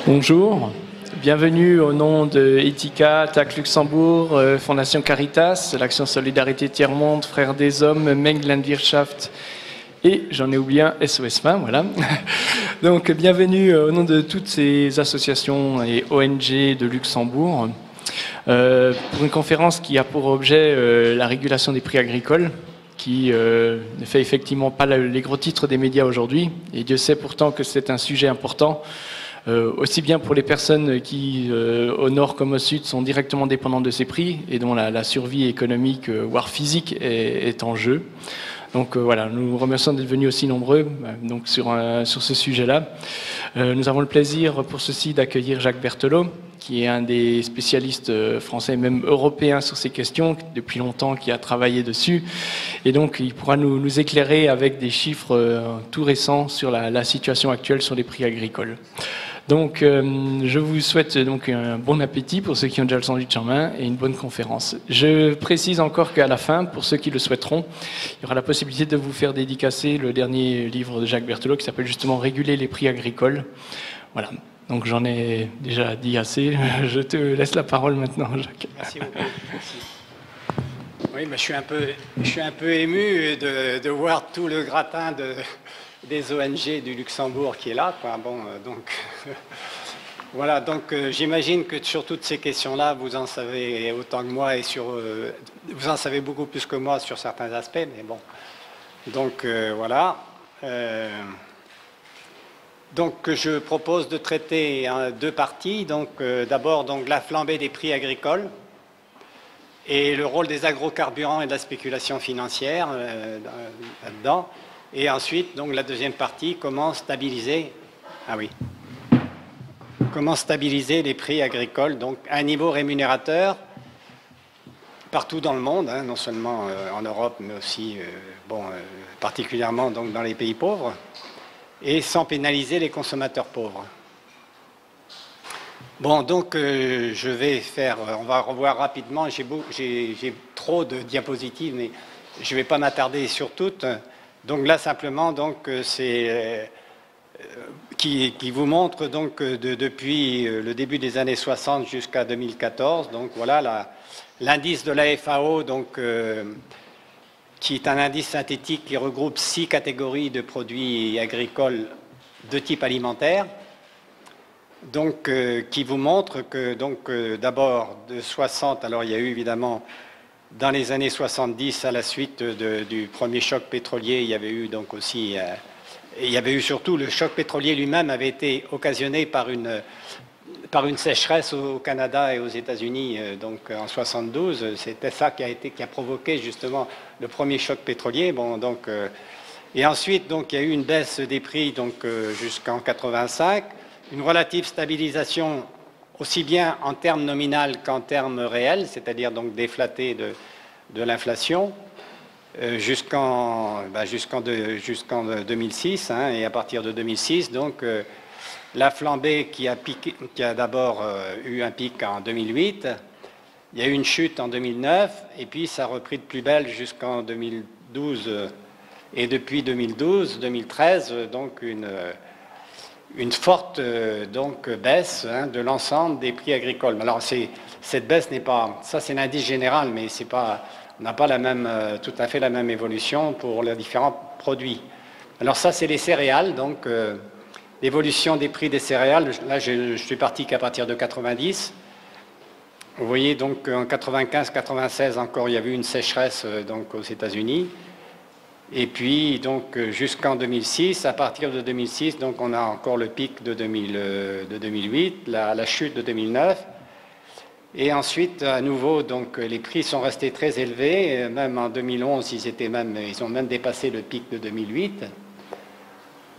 Bonjour, bienvenue au nom de Etika, TAC Luxembourg, Fondation Caritas, l'Action Solidarité Tiers-Monde, Frères des Hommes, Meng Landwirtschaft et j'en ai oublié un, SOS Main, voilà. Donc bienvenue au nom de toutes ces associations et ONG de Luxembourg pour une conférence qui a pour objet la régulation des prix agricoles, qui ne fait effectivement pas les gros titres des médias aujourd'hui, et Dieu sait pourtant que c'est un sujet important. Aussi bien pour les personnes qui, au nord comme au sud, sont directement dépendantes de ces prix et dont la survie économique, voire physique, est en jeu. Donc voilà, nous vous remercions d'être venus aussi nombreux donc sur ce sujet-là. Nous avons le plaisir pour ceci d'accueillir Jacques Berthelot, qui est un des spécialistes français, même européens, sur ces questions, depuis longtemps, qui a travaillé dessus. Et donc, il pourra nous éclairer avec des chiffres tout récents sur la situation actuelle sur les prix agricoles. Donc, je vous souhaite donc un bon appétit pour ceux qui ont déjà le sandwich en main et une bonne conférence. Je précise encore qu'à la fin, pour ceux qui le souhaiteront, il y aura la possibilité de vous faire dédicacer le dernier livre de Jacques Berthelot qui s'appelle justement « Réguler les prix agricoles ». Voilà. Donc j'en ai déjà dit assez. Je te laisse la parole maintenant, Jacques. Merci beaucoup. Merci. Oui, mais je suis un peu ému de voir tout le gratin des ONG du Luxembourg qui est là, quoi. Bon, donc voilà. Donc j'imagine que sur toutes ces questions-là, vous en savez autant que moi et vous en savez beaucoup plus que moi sur certains aspects. Mais bon, donc voilà. Donc, je propose de traiter deux parties. Donc, d'abord, la flambée des prix agricoles et le rôle des agrocarburants et de la spéculation financière là-dedans. Et ensuite, donc, la deuxième partie, comment stabiliser les prix agricoles donc, à un niveau rémunérateur partout dans le monde, hein, non seulement en Europe, mais aussi particulièrement donc, dans les pays pauvres, et sans pénaliser les consommateurs pauvres. Bon, donc on va revoir rapidement, j'ai trop de diapositives, mais je ne vais pas m'attarder sur toutes. Donc là, simplement, c'est qui vous montre donc, depuis le début des années 60 jusqu'à 2014, donc voilà l'indice de la FAO, donc, qui est un indice synthétique qui regroupe 6 catégories de produits agricoles de type alimentaire, donc qui vous montre que d'abord de 60, alors il y a eu évidemment dans les années 70 à la suite du premier choc pétrolier, il y avait eu donc aussi, il y avait eu surtout le choc pétrolier lui-même avait été occasionné par une sécheresse au Canada et aux États-Unis, donc en 72, c'était ça qui a provoqué justement le premier choc pétrolier. Bon, donc, et ensuite, donc, il y a eu une baisse des prix jusqu'en 85, une relative stabilisation aussi bien en termes nominal qu'en termes réels, c'est-à-dire donc déflaté de l'inflation, jusqu'en 2006, hein, et à partir de 2006, donc la flambée qui a d'abord eu un pic en 2008, il y a eu une chute en 2009, et puis ça a repris de plus belle jusqu'en 2012, et depuis 2012-2013, donc une forte baisse, hein, de l'ensemble des prix agricoles. Alors cette baisse n'est pas, ça c'est l'indice général, mais c'est pas, on n'a pas tout à fait la même évolution pour les différents produits. Alors ça c'est les céréales, donc l'évolution des prix des céréales, là je suis parti qu'à partir de 90. Vous voyez donc en 95-96 encore il y avait eu une sécheresse donc aux États-Unis. Et puis donc jusqu'en 2006, à partir de 2006, donc on a encore le pic de 2008, la chute de 2009. Et ensuite à nouveau donc les prix sont restés très élevés, même en 2011 ils ont même dépassé le pic de 2008.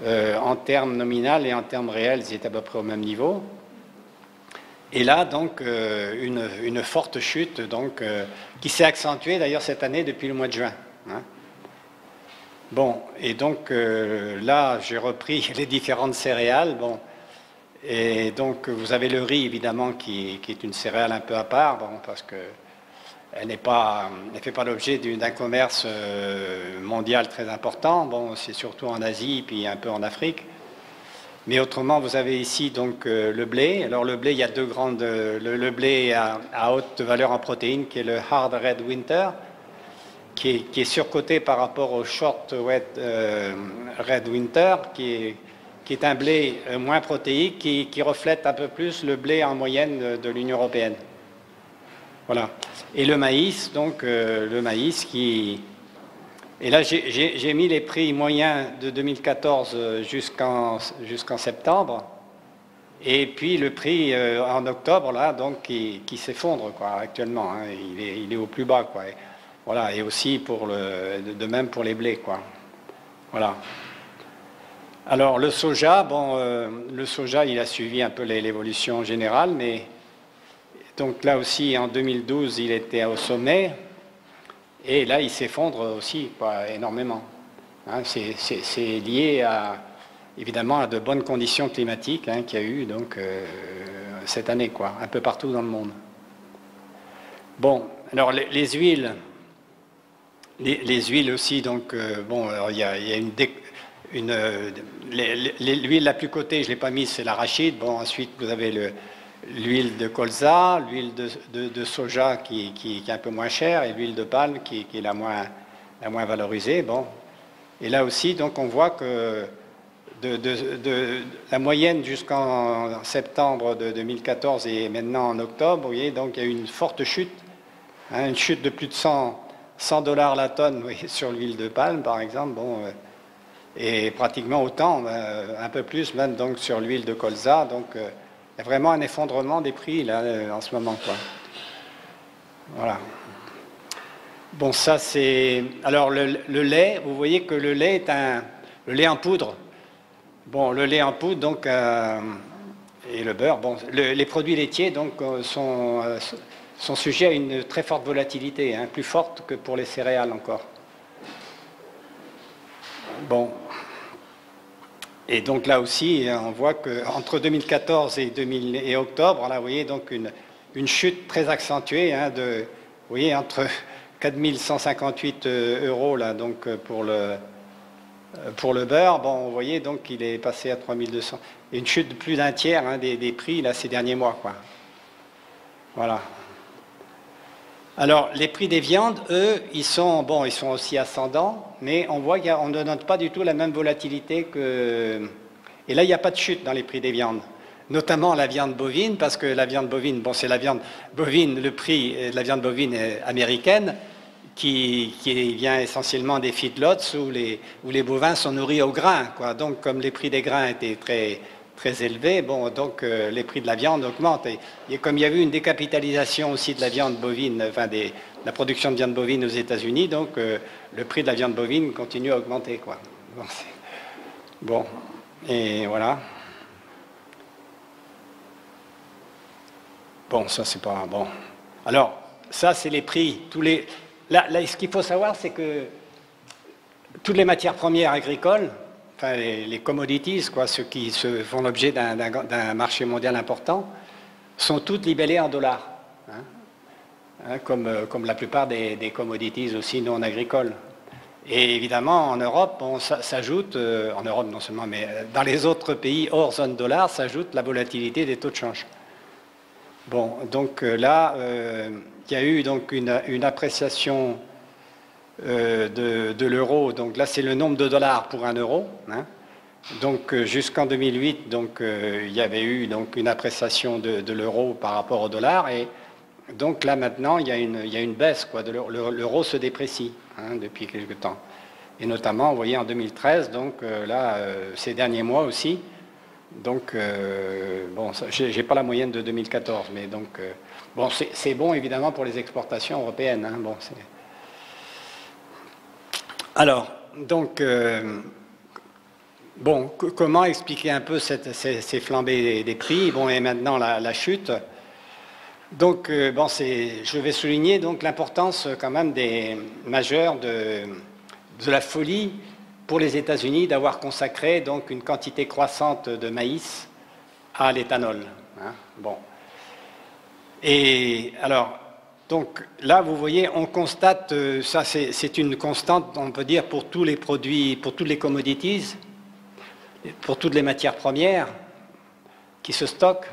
En termes nominal et en termes réels, ils étaient à peu près au même niveau. Et là, donc, une forte chute donc, qui s'est accentuée d'ailleurs cette année depuis le mois de juin. Hein. Bon, et donc là, j'ai repris les différentes céréales. Bon, et donc, vous avez le riz, évidemment, qui est une céréale un peu à part, bon, parce que elle ne fait pas l'objet d'un commerce mondial très important. Bon, c'est surtout en Asie, puis un peu en Afrique. Mais autrement, vous avez ici donc le blé. Alors le blé, il y a deux grandes... le blé à haute valeur en protéines, qui est le Hard Red Winter, qui est surcoté par rapport au Short Red Winter, qui est un blé moins protéique, qui reflète un peu plus le blé en moyenne de l'Union européenne. Voilà. Et le maïs, donc le maïs qui... Et là, j'ai mis les prix moyens de 2014 jusqu'en septembre, et puis le prix en octobre, là, donc qui s'effondre quoi, actuellement. Hein. Il est au plus bas, quoi. Et, voilà. Et aussi de même pour les blés, quoi. Voilà. Alors le soja, bon, le soja, il a suivi un peu l'évolution générale, mais donc là aussi, en 2012, il était au sommet. Et là, il s'effondre aussi quoi, énormément. Hein, c'est lié évidemment à de bonnes conditions climatiques hein, qu'il y a eu donc, cette année, quoi, un peu partout dans le monde. Bon, alors les huiles, les huiles aussi, donc, bon, alors, il y a l'huile la plus cotée, je ne l'ai pas mise, c'est l'arachide. Bon, ensuite, vous avez l'huile de colza, l'huile de soja qui est un peu moins chère et l'huile de palme qui est la moins valorisée. Bon. Et là aussi, donc, on voit que la moyenne jusqu'en septembre de 2014 et maintenant en octobre, vous voyez, donc il y a eu une forte chute, hein, une chute de plus de 100 $ la tonne voyez, sur l'huile de palme, par exemple, bon, et pratiquement autant, un peu plus même donc, sur l'huile de colza. Donc, il y a vraiment un effondrement des prix là, en ce moment, quoi. Voilà. Bon, ça c'est... Alors le lait, vous voyez que le lait est le lait en poudre. Bon, le lait en poudre, donc, et le beurre, bon, les produits laitiers, donc, sont sujets à une très forte volatilité, hein, plus forte que pour les céréales encore. Bon. Et donc là aussi, on voit qu'entre 2014 et octobre, là, vous voyez donc une chute très accentuée, hein, vous voyez, entre 4 158 € là, donc pour le beurre, bon, vous voyez donc il est passé à 3 200. Et une chute de plus d'un tiers hein, des prix là ces derniers mois, quoi. Voilà. Alors les prix des viandes, eux, ils sont aussi ascendants, mais on voit qu'on ne note pas du tout la même volatilité que. Et là, il n'y a pas de chute dans les prix des viandes. Notamment la viande bovine, parce que la viande bovine, bon, c'est la viande bovine, le prix de la viande bovine américaine, qui vient essentiellement des feedlots où les bovins sont nourris au grain, quoi. Donc, comme les prix des grains étaient très élevés, bon, donc les prix de la viande augmentent. Et comme il y a eu une décapitalisation aussi de la viande bovine, enfin de la production de viande bovine aux États-Unis, donc le prix de la viande bovine continue à augmenter, quoi. Bon, et voilà. Bon, ça c'est pas bon. Alors, ça c'est les prix. Là, ce qu'il faut savoir, c'est que toutes les matières premières agricoles, enfin les commodities, quoi, ceux qui font l'objet d'un marché mondial important, sont toutes libellées en dollars, hein, comme la plupart des commodities aussi non agricoles. Et évidemment, en Europe, on s'ajoute, en Europe non seulement, mais dans les autres pays hors zone dollar, s'ajoute la volatilité des taux de change. Bon, donc là, il y a eu donc une appréciation de l'euro. Donc là, c'est le nombre de dollars pour un euro. Hein. Donc jusqu'en 2008, donc, il y avait eu donc, une appréciation de l'euro par rapport au dollar. Et donc là, maintenant, il y a une baisse. Quoi, l'euro se déprécie hein, depuis quelque temps. Et notamment, vous voyez, en 2013, donc là, ces derniers mois aussi. Donc, bon, je n'ai pas la moyenne de 2014, mais donc, bon, c'est bon évidemment pour les exportations européennes. Hein, bon, alors, donc, bon, comment expliquer un peu ces flambées des prix, bon, et maintenant la chute. Donc, bon, je vais souligner donc l'importance quand même majeure de la folie pour les États-Unis d'avoir consacré donc une quantité croissante de maïs à l'éthanol. Hein, bon. Et alors, donc là, vous voyez, on constate, ça c'est une constante, on peut dire, pour tous les produits, pour toutes les commodities. pour toutes les matières premières qui se stockent,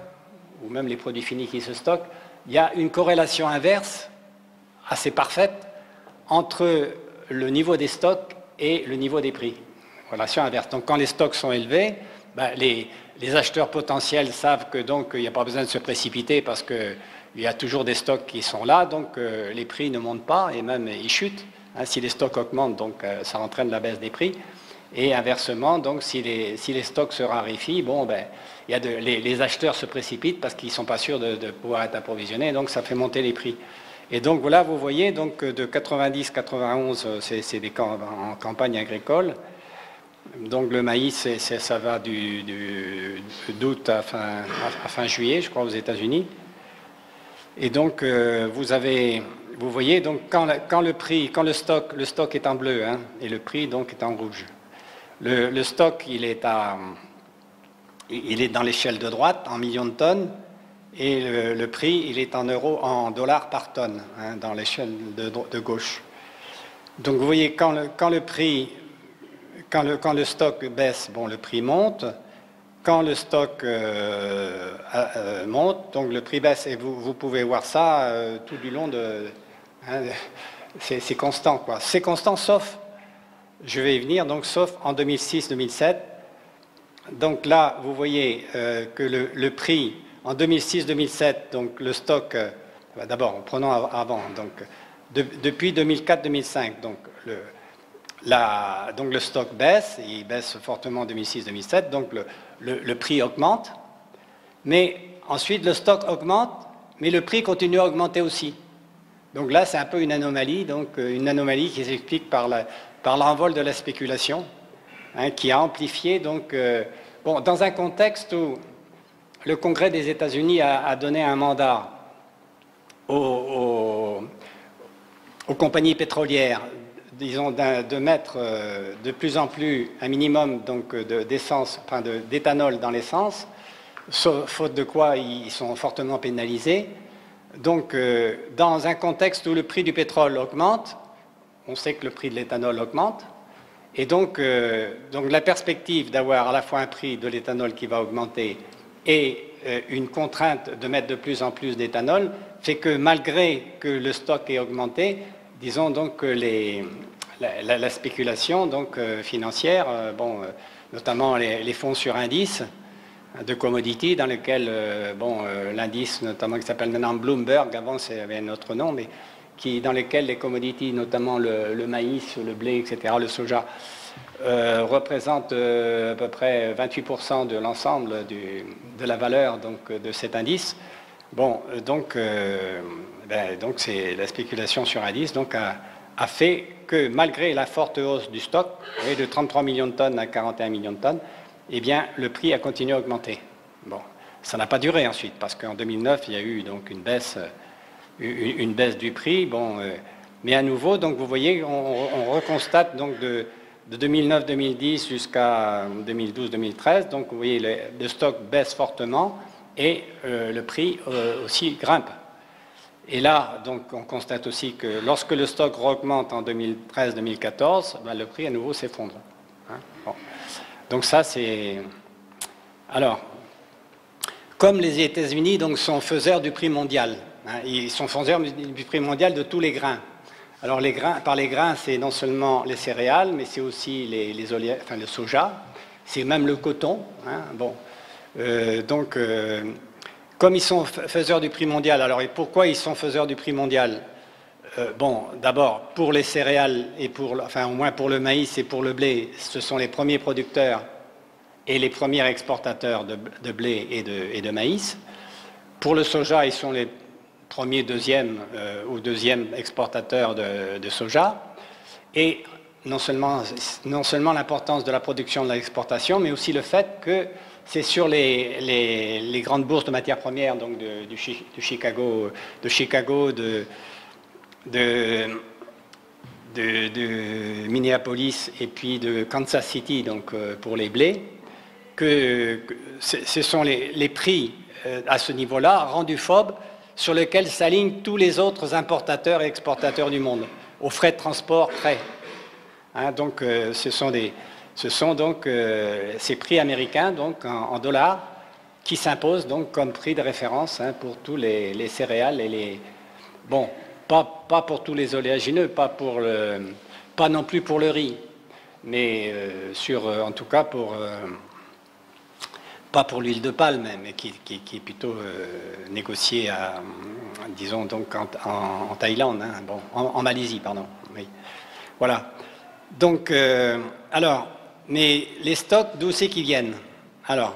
ou même les produits finis qui se stockent, il y a une corrélation inverse assez parfaite entre le niveau des stocks et le niveau des prix. Relation inverse. Donc quand les stocks sont élevés, ben, les acheteurs potentiels savent que donc il n'y a pas besoin de se précipiter parce qu'il y a toujours des stocks qui sont là, donc les prix ne montent pas et même ils chutent. Hein, si les stocks augmentent, donc ça entraîne la baisse des prix. Et inversement, donc si les stocks se raréfient, bon, ben, il y a les acheteurs se précipitent parce qu'ils ne sont pas sûrs de pouvoir être approvisionnés, donc ça fait monter les prix. Et donc voilà, vous voyez, donc de 90-91, c'est en campagne agricole. Donc le maïs, ça va d'août à fin juillet, je crois, aux États-Unis. Et donc vous voyez, donc quand le stock est en bleu, hein, et le prix donc est en rouge. Le stock, il est dans l'échelle de droite, en millions de tonnes, et le prix, il est en dollars par tonne, hein, dans l'échelle de gauche. Donc vous voyez, quand le stock baisse, bon, le prix monte. Quand le stock monte, donc le prix baisse. Et vous pouvez voir ça tout du long de... Hein, c'est constant, quoi. C'est constant, sauf, je vais y venir, donc sauf en 2006-2007. Donc là, vous voyez que le prix, en 2006-2007, donc le stock... D'abord, prenons avant, donc depuis 2004-2005, donc le stock baisse, il baisse fortement en 2006-2007, donc le prix augmente, mais ensuite le stock augmente, mais le prix continue à augmenter aussi. Donc là, c'est un peu une anomalie, qui s'explique par l'envol de la spéculation, hein, qui a amplifié, donc, dans un contexte où le Congrès des États-Unis a donné un mandat aux compagnies pétrolières, disons, de mettre de plus en plus un minimum donc, d'éthanol dans l'essence, faute de quoi ils sont fortement pénalisés. Donc, dans un contexte où le prix du pétrole augmente, on sait que le prix de l'éthanol augmente, et donc la perspective d'avoir à la fois un prix de l'éthanol qui va augmenter et une contrainte de mettre de plus en plus d'éthanol fait que malgré que le stock ait augmenté, disons donc que la spéculation donc, financière, notamment les fonds sur indice de commodity, dans lesquels l'indice notamment qui s'appelle maintenant Bloomberg, avant ça avait un autre nom, mais dans lesquels les commodities, notamment le maïs, le blé, etc., le soja, représentent à peu près 28% de l'ensemble de la valeur donc, de cet indice. Bon, donc c'est la spéculation sur indice donc, a fait que malgré la forte hausse du stock, de 33 millions de tonnes à 41 millions de tonnes, eh bien, le prix a continué à augmenter. Bon, ça n'a pas duré ensuite, parce qu'en 2009, il y a eu donc une baisse du prix. Bon, mais à nouveau, donc vous voyez, on reconstate donc de 2009-2010 jusqu'à 2012-2013. Donc vous voyez, le stock baisse fortement et le prix aussi grimpe. Et là, donc, on constate aussi que lorsque le stock augmente en 2013-2014, ben, le prix à nouveau s'effondre. Hein, bon. Donc ça, c'est... Alors, comme les États-Unis donc, sont faiseurs du prix mondial, hein, ils sont faiseurs du prix mondial de tous les grains. Alors, par les grains, c'est non seulement les céréales, mais c'est aussi le soja, c'est même le coton. Hein, bon. Comme ils sont faiseurs du prix mondial, alors et pourquoi ils sont faiseurs du prix mondial? D'abord, pour les céréales, et au moins pour le maïs et pour le blé, ce sont les premiers producteurs et les premiers exportateurs de blé et de maïs. Pour le soja, ils sont les premiers, deuxième exportateurs de soja. Et non seulement l'importance de la production de l'exportation, mais aussi le fait que c'est sur les grandes bourses de matières premières, donc de Chicago, de Minneapolis et puis de Kansas City, donc pour les blés, que ce sont les prix à ce niveau-là rendus FOB sur lesquels s'alignent tous les autres importateurs et exportateurs du monde, aux frais de transport près. Hein, donc ce sont ce sont donc ces prix américains donc en dollars qui s'imposent donc comme prix de référence hein, pour tous les céréales et les... Bon, pas pour tous les oléagineux, pas non plus pour le riz, mais en tout cas pas pour l'huile de palme, mais qui est plutôt négociée disons donc en Thaïlande, hein, bon, en Malaisie, pardon. Oui. Voilà. Donc, alors, mais les stocks, d'où c'est qu'ils viennent? Alors,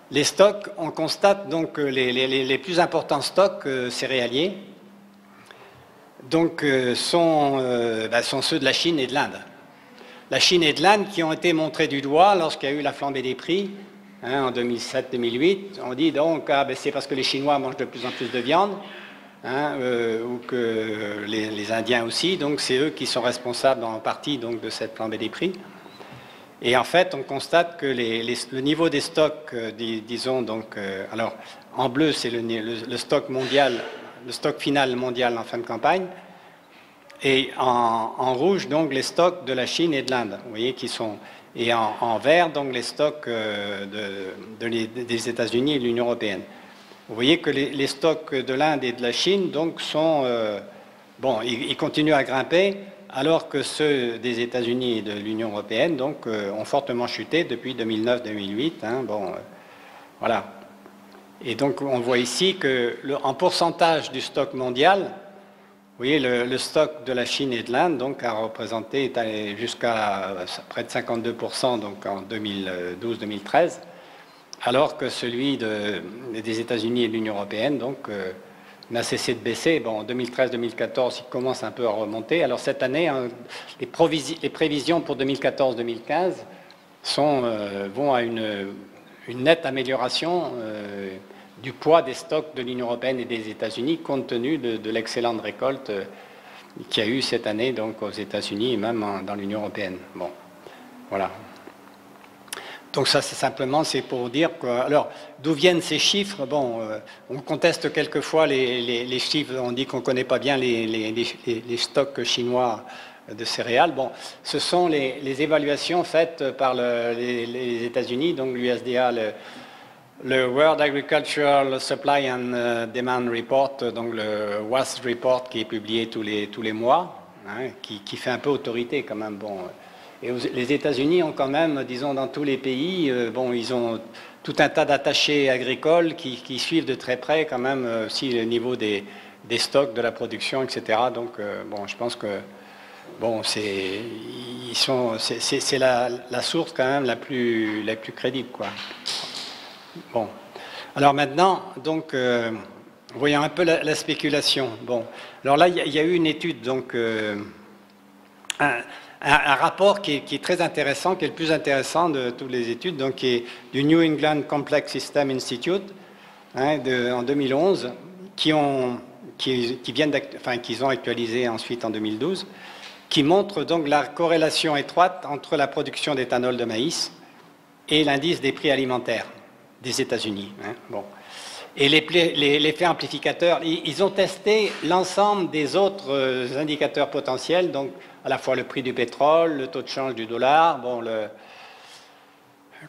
les stocks, on constate donc les plus importants stocks céréaliers donc, sont ceux de la Chine et de l'Inde. La Chine et de l'Inde qui ont été montrés du doigt lorsqu'il y a eu la flambée des prix hein, en 2007-2008. On dit donc c'est parce que les Chinois mangent de plus en plus de viande hein, ou que les Indiens aussi. Donc c'est eux qui sont responsables en partie donc, de cette flambée des prix. Et en fait, on constate que le niveau des stocks, disons donc, alors en bleu c'est le stock mondial, le stock final mondial en fin de campagne. Et en rouge, donc, les stocks de la Chine et de l'Inde, vous voyez, qui sont... Et en vert, donc, les stocks des États-Unis et de l'Union européenne. Vous voyez que les stocks de l'Inde et de la Chine, donc, sont... ils continuent à grimper, alors que ceux des États-Unis et de l'Union européenne, donc, ont fortement chuté depuis 2009-2008. Hein, voilà. Et donc, on voit ici que, en pourcentage du stock mondial... Vous voyez, le stock de la Chine et de l'Inde donc, a représenté jusqu'à près de 52% donc, en 2012-2013, alors que celui des États-Unis et de l'Union européenne donc, n'a cessé de baisser. Bon, en 2013-2014, il commence un peu à remonter. Alors cette année, hein, les prévisions pour 2014-2015 vont à une nette amélioration du poids des stocks de l'Union européenne et des États-Unis, compte tenu de l'excellente récolte qu'il y a eu cette année donc, aux États-Unis et même dans l'Union européenne. Bon, voilà. Donc ça, c'est pour dire que... Alors, d'où viennent ces chiffres? Bon, on conteste quelquefois les chiffres, on dit qu'on ne connaît pas bien les stocks chinois de céréales. Bon, ce sont les évaluations faites par les États-Unis, donc l'USDA, le World Agricultural Supply and Demand Report, donc le WASD Report qui est publié tous les mois, hein, qui fait un peu autorité quand même. Bon. Et les États-Unis ont quand même, disons, dans tous les pays, ils ont tout un tas d'attachés agricoles qui suivent de très près quand même aussi le niveau des stocks, de la production, etc. Donc, je pense que c'est la source quand même la plus crédible, quoi. Bon, alors maintenant, donc, voyons un peu la spéculation. Bon, alors là, il y a eu une étude, donc, un rapport qui est très intéressant, qui est le plus intéressant de toutes les études, donc, qui est du New England Complex System Institute, hein, en 2011, qu'ils ont actualisé ensuite en 2012, qui montre donc la corrélation étroite entre la production d'éthanol de maïs et l'indice des prix alimentaires des États-Unis. Hein, bon. Et l'effet amplificateur, ils ont testé l'ensemble des autres indicateurs potentiels, donc à la fois le prix du pétrole, le taux de change du dollar,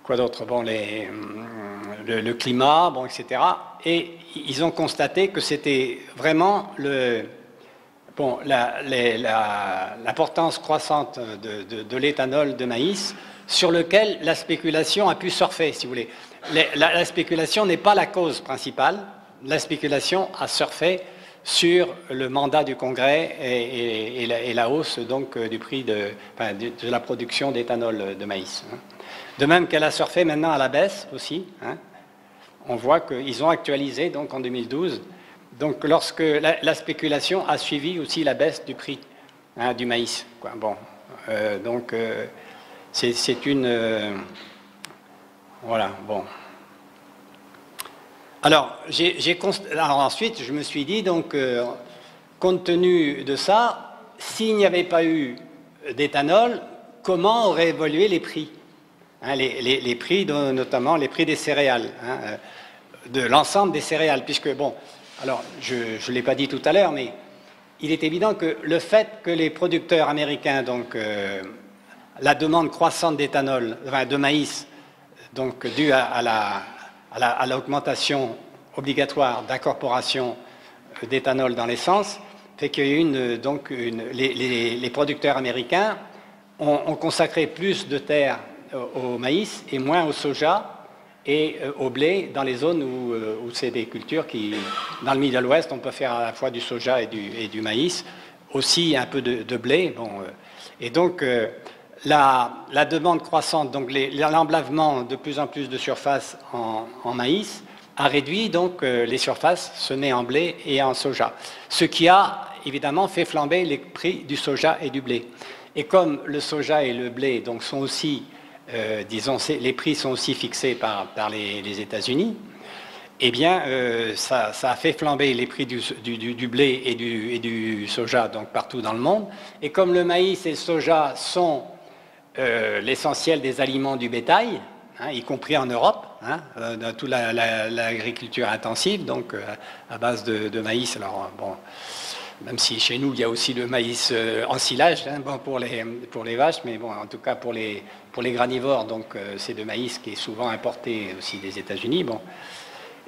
quoi d'autre, le climat, bon, etc. Et ils ont constaté que c'était vraiment l'importance croissante de l'éthanol de maïs sur lequel la spéculation a pu surfer, si vous voulez. La spéculation n'est pas la cause principale. La spéculation a surfé sur le mandat du Congrès et la hausse donc, du prix de la production d'éthanol de maïs. De même qu'elle a surfé maintenant à la baisse aussi. Hein. On voit qu'ils ont actualisé donc, en 2012, donc, lorsque la spéculation a suivi aussi la baisse du prix du maïs. Quoi. Bon, c'est une... voilà, bon. Alors, ensuite, je me suis dit, donc, compte tenu de ça, s'il n'y avait pas eu d'éthanol, comment auraient évolué les prix, hein, les prix, notamment les prix des céréales, hein, de l'ensemble des céréales, puisque, bon, alors, je ne l'ai pas dit tout à l'heure, mais il est évident que le fait que les producteurs américains, donc, la demande croissante d'éthanol, enfin de maïs, donc due à l'augmentation obligatoire d'incorporation d'éthanol dans l'essence, fait qu'il y a les producteurs américains ont consacré plus de terres au maïs et moins au soja et au blé dans les zones où c'est des cultures qui, dans le Middle West, on peut faire à la fois du soja et du maïs, aussi un peu de blé. Bon, et donc la demande croissante, donc l'emblavement de plus en plus de surface en maïs a réduit donc les surfaces semées en blé et en soja, ce qui a évidemment fait flamber les prix du soja et du blé. Et comme le soja et le blé donc, sont aussi, disons, les prix sont aussi fixés par les États-Unis, eh bien, ça a fait flamber les prix du blé et du soja donc, partout dans le monde. Et comme le maïs et le soja sont l'essentiel des aliments du bétail, hein, y compris en Europe, hein, dans toute l'agriculture intensive, donc à base de maïs. Alors, bon, même si chez nous, il y a aussi le maïs en silage hein, bon, pour les vaches, mais bon, en tout cas pour les granivores, donc c'est de maïs qui est souvent importé aussi des États-Unis. Bon.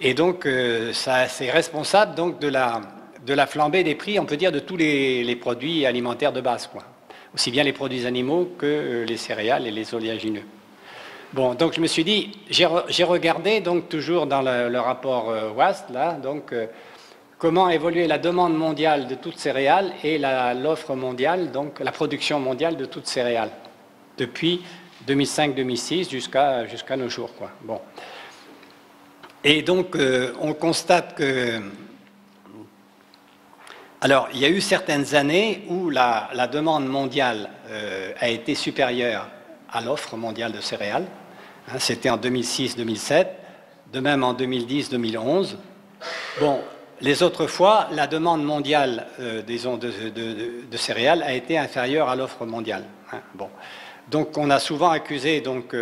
Et donc, c'est responsable donc, de la flambée des prix, on peut dire, de tous les produits alimentaires de base, quoi. Aussi bien les produits animaux que les céréales et les oléagineux. Bon, donc je me suis dit, j'ai regardé, donc toujours dans le rapport WAST, là, donc comment évoluer la demande mondiale de toutes céréales et l'offre mondiale, donc la production mondiale de toutes céréales, depuis 2005-2006 jusqu'à nos jours, quoi. Bon. Et donc, on constate que... Alors, il y a eu certaines années où la demande mondiale a été supérieure à l'offre mondiale de céréales. Hein, c'était en 2006-2007, de même en 2010-2011. Bon, les autres fois, la demande mondiale disons, de céréales a été inférieure à l'offre mondiale. Hein, bon. Donc, on a souvent accusé donc,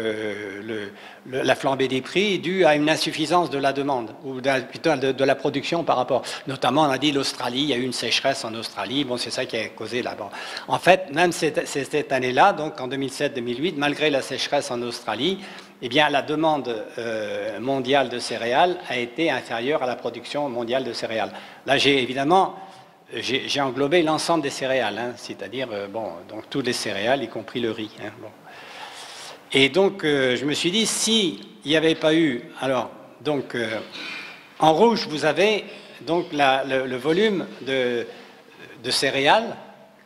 la flambée des prix due à une insuffisance de la demande, ou plutôt de la production par rapport. Notamment, on a dit l'Australie, il y a eu une sécheresse en Australie, bon, c'est ça qui a causé là-bas. En fait, même cette année-là, donc en 2007-2008, malgré la sécheresse en Australie, eh bien, la demande mondiale de céréales a été inférieure à la production mondiale de céréales. Là, j'ai englobé l'ensemble des céréales, hein, c'est-à-dire bon, donc tous les céréales, y compris le riz. Hein, bon. Et donc, je me suis dit, s'il n'y avait pas eu... Alors, donc, en rouge, vous avez donc le volume de céréales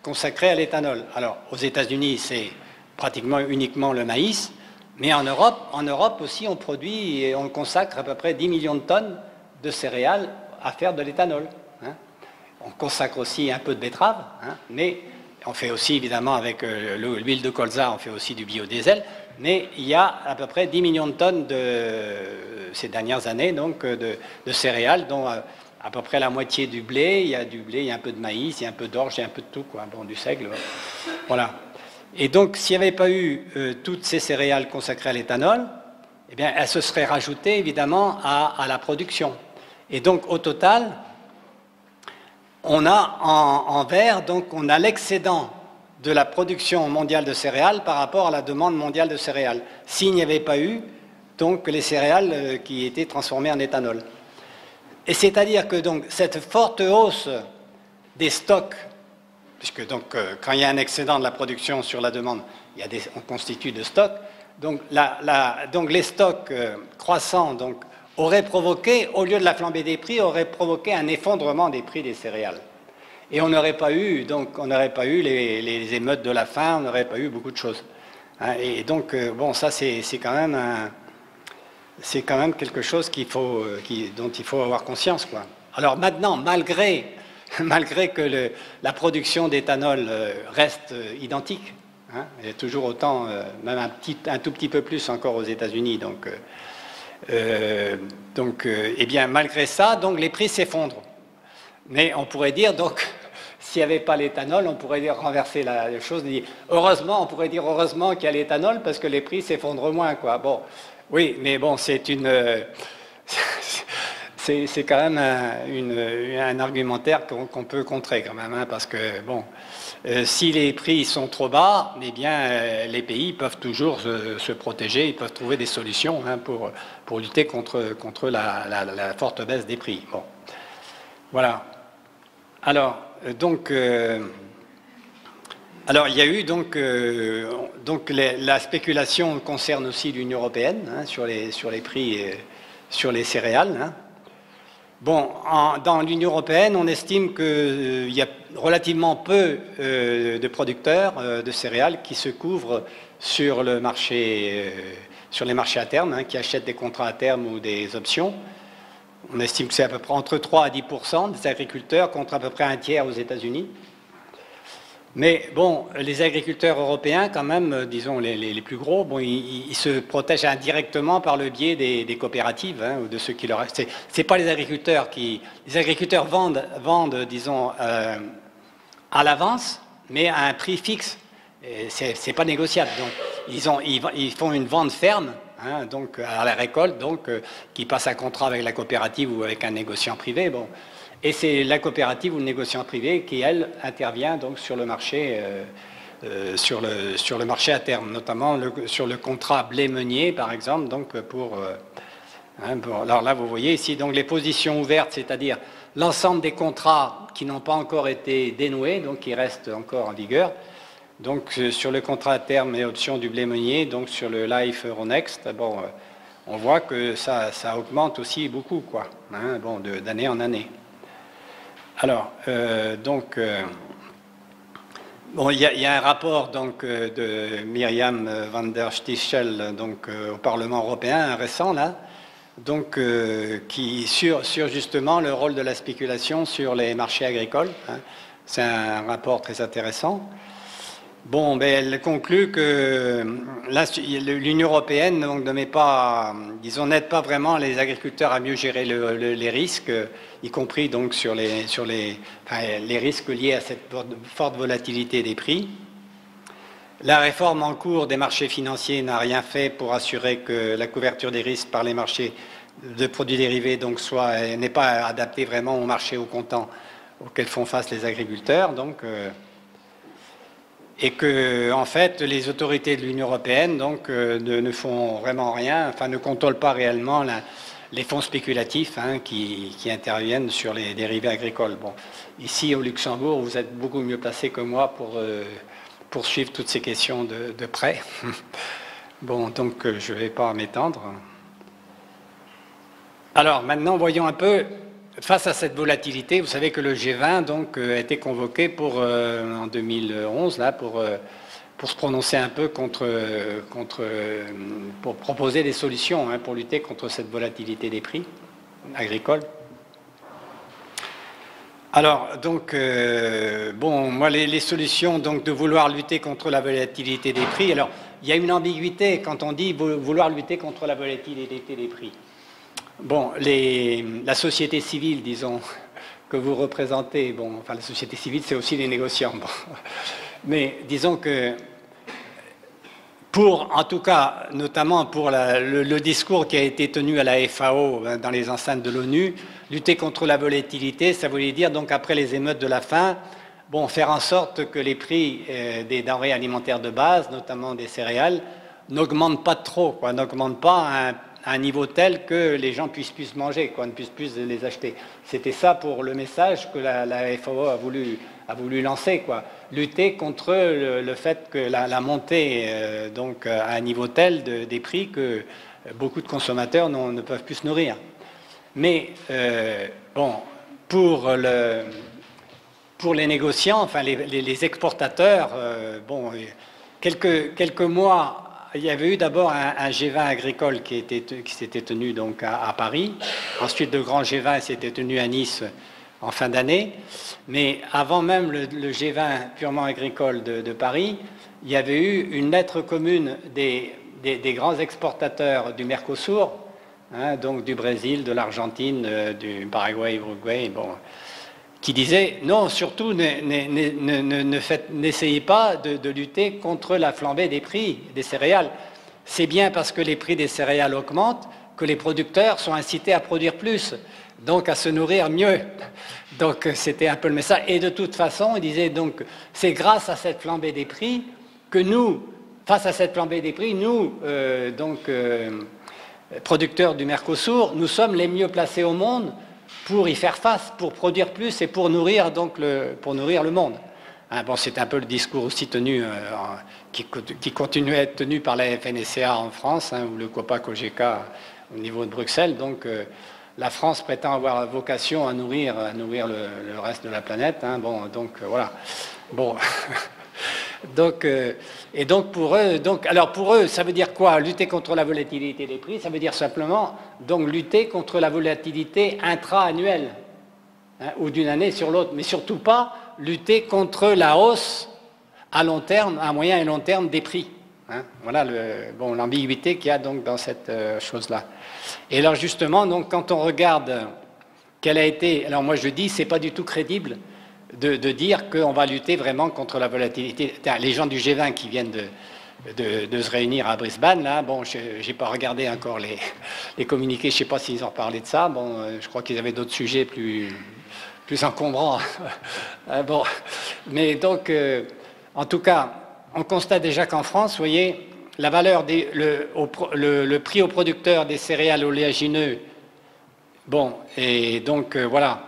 consacré à l'éthanol. Alors, aux États-Unis, c'est pratiquement uniquement le maïs, mais en Europe aussi, on produit et on consacre à peu près 10 millions de tonnes de céréales à faire de l'éthanol. Hein. On consacre aussi un peu de betterave, hein, mais on fait aussi évidemment avec l'huile de colza, on fait aussi du biodiesel, mais il y a à peu près 10 millions de tonnes ces dernières années donc, de céréales, dont à peu près la moitié du blé. Il y a du blé, il y a un peu de maïs, il y a un peu d'orge, il y a un peu de tout, quoi. Bon, du seigle. Voilà. Et donc, s'il n'y avait pas eu toutes ces céréales consacrées à l'éthanol, eh bien, elles se seraient rajoutées évidemment à la production. Et donc, au total, on a en vert, donc on a l'excédent de la production mondiale de céréales par rapport à la demande mondiale de céréales, s'il n'y avait pas eu donc les céréales qui étaient transformées en éthanol. Et c'est-à-dire que donc cette forte hausse des stocks, puisque donc quand il y a un excédent de la production sur la demande, on constitue de stocks, donc, donc les stocks croissants donc, aurait provoqué, au lieu de la flambée des prix, aurait provoqué un effondrement des prix des céréales. Et on n'aurait pas eu, les émeutes de la faim, on n'aurait pas eu beaucoup de choses. Hein, et donc, bon, ça, c'est quand même quelque chose dont il faut avoir conscience, quoi. Alors maintenant, malgré que la production d'éthanol reste identique, hein, il y a toujours autant, même un tout petit peu plus encore aux États-Unis, donc... eh bien, malgré ça, donc, les prix s'effondrent. Mais on pourrait dire, donc, s'il n'y avait pas l'éthanol, on pourrait dire renverser la chose. Heureusement, on pourrait dire heureusement qu'il y a l'éthanol parce que les prix s'effondrent moins, quoi. Bon, oui, mais bon, c'est quand même un argumentaire qu'on peut contrer quand même, hein, parce que bon, Si les prix sont trop bas, eh bien, les pays peuvent toujours se protéger, ils peuvent trouver des solutions hein, pour lutter contre la forte baisse des prix. Bon. Voilà. Alors, donc, il y a eu la spéculation concerne aussi l'Union européenne hein, sur les prix, sur les céréales. Hein. Bon, dans l'Union européenne, on estime qu'il y a relativement peu de producteurs de céréales qui se couvrent sur les marchés à terme, hein, qui achètent des contrats à terme ou des options. On estime que c'est à peu près entre 3 à 10% des agriculteurs contre à peu près un tiers aux États-Unis. Mais bon, les agriculteurs européens, quand même, disons les plus gros, bon, ils se protègent indirectement par le biais des coopératives, hein, ou de ceux qui leur... C'est pas les agriculteurs qui... Les agriculteurs vendent disons, à l'avance, mais à un prix fixe. C'est pas négociable. Donc, ils font une vente ferme, hein, donc à la récolte, donc qui passe un contrat avec la coopérative ou avec un négociant privé. Bon. Et c'est la coopérative ou le négociant privé qui, elle, intervient donc sur le marché, sur le marché à terme, notamment sur le contrat blé-meunier, par exemple. Donc alors là, vous voyez ici donc les positions ouvertes, c'est-à-dire l'ensemble des contrats qui n'ont pas encore été dénoués, donc qui restent encore en vigueur. Donc sur le contrat à terme et option du blé-meunier, donc sur le Life Euronext, bon, on voit que ça augmente aussi beaucoup, quoi, hein, bon, d'année en année. Alors, bon, il y a un rapport donc, de Myriam van der Stichel donc, au Parlement européen, récent, là, donc, sur justement le rôle de la spéculation sur les marchés agricoles. Hein. C'est un rapport très intéressant. Bon, ben, elle conclut que l'Union européenne donc, ne met pas, disons, n'aide pas vraiment les agriculteurs à mieux gérer les risques, y compris donc sur les risques liés à cette forte volatilité des prix. La réforme en cours des marchés financiers n'a rien fait pour assurer que la couverture des risques par les marchés de produits dérivés donc n'est pas adaptée vraiment au marché au comptant auquel font face les agriculteurs. Donc, et que, en fait, les autorités de l'Union européenne donc, ne font vraiment rien, enfin ne contrôlent pas réellement les fonds spéculatifs hein, qui interviennent sur les dérivés agricoles. Bon, ici au Luxembourg, vous êtes beaucoup mieux placé que moi pour suivre toutes ces questions de près. Bon, donc je ne vais pas m'étendre. Alors maintenant, voyons un peu. Face à cette volatilité, vous savez que le G20 donc, a été convoqué en 2011 là, pour se prononcer un peu pour proposer des solutions hein, pour lutter contre cette volatilité des prix agricoles. Alors, donc, bon, moi, les solutions donc, de vouloir lutter contre la volatilité des prix, alors, il y a une ambiguïté quand on dit vouloir lutter contre la volatilité des prix. Bon, la société civile, disons, que vous représentez, bon, enfin la société civile, c'est aussi les négociants. Bon. Mais disons que, en tout cas, notamment pour le discours qui a été tenu à la FAO, dans les enceintes de l'ONU, lutter contre la volatilité, ça voulait dire, donc, après les émeutes de la faim, bon, faire en sorte que les prix des denrées alimentaires de base, notamment des céréales, n'augmentent pas trop, n'augmentent pas à un niveau tel que les gens puissent plus manger, ne puissent plus les acheter. C'était ça pour le message que la FAO a voulu lancer, lutter contre le fait que la montée donc, à un niveau tel des prix que beaucoup de consommateurs ne peuvent plus se nourrir. Mais bon, pour les négociants, enfin les exportateurs, bon, quelques mois. Il y avait eu d'abord un G20 agricole qui s'était tenu donc à Paris. Ensuite, de grands G20 s'étaient tenus à Nice en fin d'année. Mais avant même le G20 purement agricole de Paris, il y avait eu une lettre commune des grands exportateurs du Mercosur, hein, donc du Brésil, de l'Argentine, du Paraguay, Uruguay, bon, qui disait non, surtout n'essayez pas de lutter contre la flambée des prix des céréales. C'est bien parce que les prix des céréales augmentent que les producteurs sont incités à produire plus, donc à se nourrir mieux. Donc c'était un peu le message. Et de toute façon, il disait donc, c'est grâce à cette flambée des prix que nous, face à cette flambée des prix, nous, producteurs du Mercosur, nous sommes les mieux placés au monde pour y faire face, pour produire plus et pour nourrir, le monde. Hein, bon, c'est un peu le discours aussi tenu, qui continue à être tenu par la FNSEA en France, hein, ou le COPA-COGECA au niveau de Bruxelles. Donc la France prétend avoir vocation à nourrir le reste de la planète. Hein, bon, donc voilà. Bon. Et donc pour eux, ça veut dire quoi? Lutter contre la volatilité des prix, ça veut dire simplement donc lutter contre la volatilité intra-annuelle, hein, ou d'une année sur l'autre, mais surtout pas lutter contre la hausse à long terme, à moyen et long terme des prix. Hein. Voilà l'ambiguïté qu'il y a donc dans cette chose-là. Et alors justement, donc quand on regarde quelle a été, alors moi je dis, c'est pas du tout crédible de dire qu'on va lutter vraiment contre la volatilité. Les gens du G20 qui viennent de se réunir à Brisbane, là, bon, j'ai pas regardé encore les communiqués, je sais pas s'ils ont parlé de ça, bon, je crois qu'ils avaient d'autres sujets plus encombrants. Bon, mais donc, en tout cas, on constate déjà qu'en France, vous voyez, la valeur le prix aux producteurs des céréales oléagineux, bon, et donc voilà.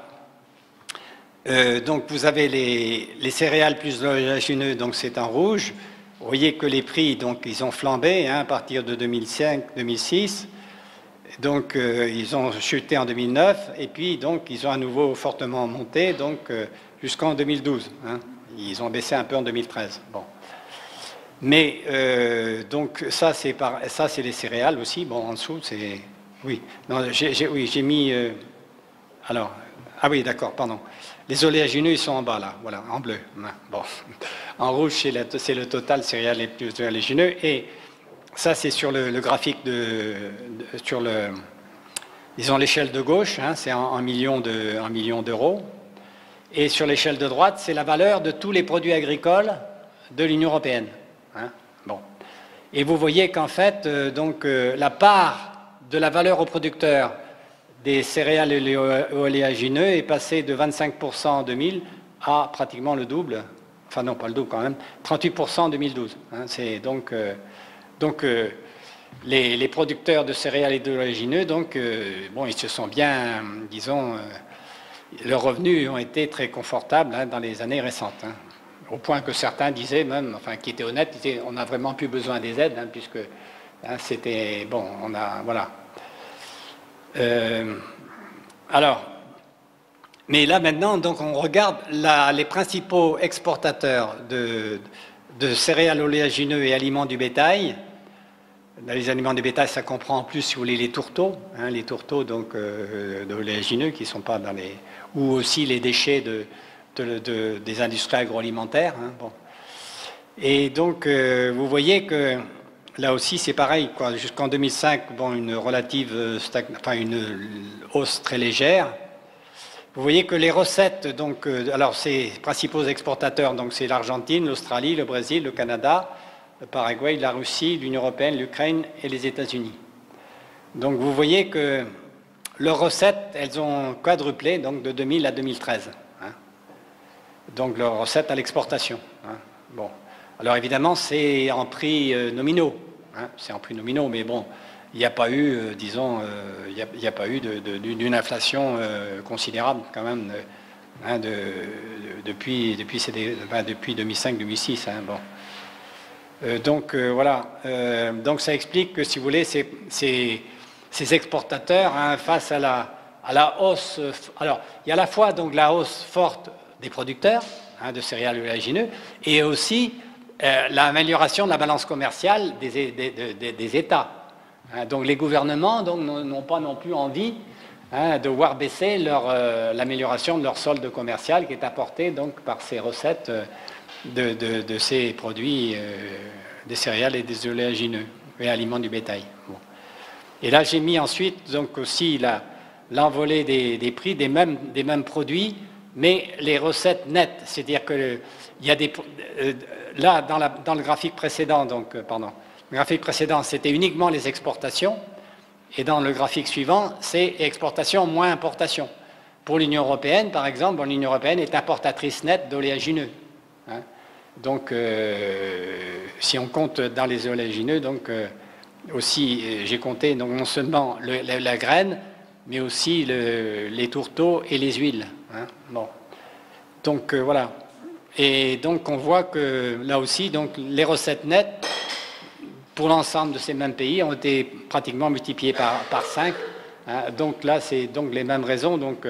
Donc vous avez les céréales plus oléagineux, donc c'est en rouge. Vous voyez que les prix, donc ils ont flambé, hein, à partir de 2005-2006. Donc ils ont chuté en 2009 et puis donc ils ont à nouveau fortement monté, donc jusqu'en 2012. Hein. Ils ont baissé un peu en 2013. Bon. Mais donc ça c'est les céréales aussi. Bon, en dessous c'est oui. Non, j'ai mis alors ah oui, d'accord, pardon. Les oléagineux, ils sont en bas, là, voilà, en bleu. Bon. En rouge, c'est le total céréales les plus oléagineux. Et ça, c'est sur le graphique sur disons, l'échelle de gauche, hein, c'est en millions d'euros. Et sur l'échelle de droite, c'est la valeur de tous les produits agricoles de l'Union européenne. Hein. Bon. Et vous voyez qu'en fait, la part de la valeur aux producteurs des céréales oléagineux est passé de 25% en 2000 à pratiquement le double, enfin non pas le double quand même, 38% en 2012. Hein, c'est donc les producteurs de céréales oléagineux, bon, ils se sont bien, disons, leurs revenus ont été très confortables, hein, dans les années récentes. Hein, au point que certains disaient même, enfin qui étaient honnêtes, disaient on n'a vraiment plus besoin des aides, hein, puisque hein, c'était bon, on a voilà. Alors, mais là maintenant, donc on regarde les principaux exportateurs de céréales oléagineux et aliments du bétail. Dans les aliments du bétail, ça comprend en plus, si vous voulez, les tourteaux, hein, donc d'oléagineux qui ne sont pas dans les, ou aussi les déchets des industries agroalimentaires. Hein, bon. Et donc, vous voyez que là aussi, c'est pareil, quoi. Jusqu'en 2005, bon, une hausse très légère. Vous voyez que les recettes, donc, alors ces principaux exportateurs, donc c'est l'Argentine, l'Australie, le Brésil, le Canada, le Paraguay, la Russie, l'Union européenne, l'Ukraine et les États-Unis. Donc, vous voyez que leurs recettes, elles ont quadruplé, donc de 2000 à 2013. Hein. Donc, leurs recettes à l'exportation. Hein. Bon. Alors, évidemment, c'est en prix nominaux. Hein, c'est en prix nominaux, mais bon, il n'y a pas eu, disons, il n'y a pas eu d'une inflation considérable quand même hein, depuis 2005-2006. Hein, bon. Donc voilà, donc ça explique que, si vous voulez, ces exportateurs, hein, face à la hausse, alors il y a à la fois donc la hausse forte des producteurs, hein, de céréales oléagineux, et aussi l'amélioration de la balance commerciale des États. Hein, donc les gouvernements n'ont pas non plus envie, hein, de voir baisser l'amélioration de leur solde commercial qui est apporté donc par ces recettes de ces produits des céréales et des oléagineux et aliments du bétail. Bon. Et là j'ai mis ensuite donc aussi l'envolée des prix des mêmes produits, mais les recettes nettes, c'est-à-dire que il y a là dans le graphique précédent, le graphique précédent, c'était uniquement les exportations, Et dans le graphique suivant, c'est exportation moins importation. Pour l'Union européenne, par exemple, l'Union européenne est importatrice nette d'oléagineux. Hein. Donc, si on compte dans les oléagineux, donc aussi, j'ai compté donc, non seulement la graine, mais aussi les tourteaux et les huiles. Hein. Bon. Donc, voilà. Et donc, on voit que là aussi, donc, les recettes nettes, pour l'ensemble de ces mêmes pays, ont été pratiquement multipliées par 5. Hein. Donc là, c'est donc les mêmes raisons. Donc,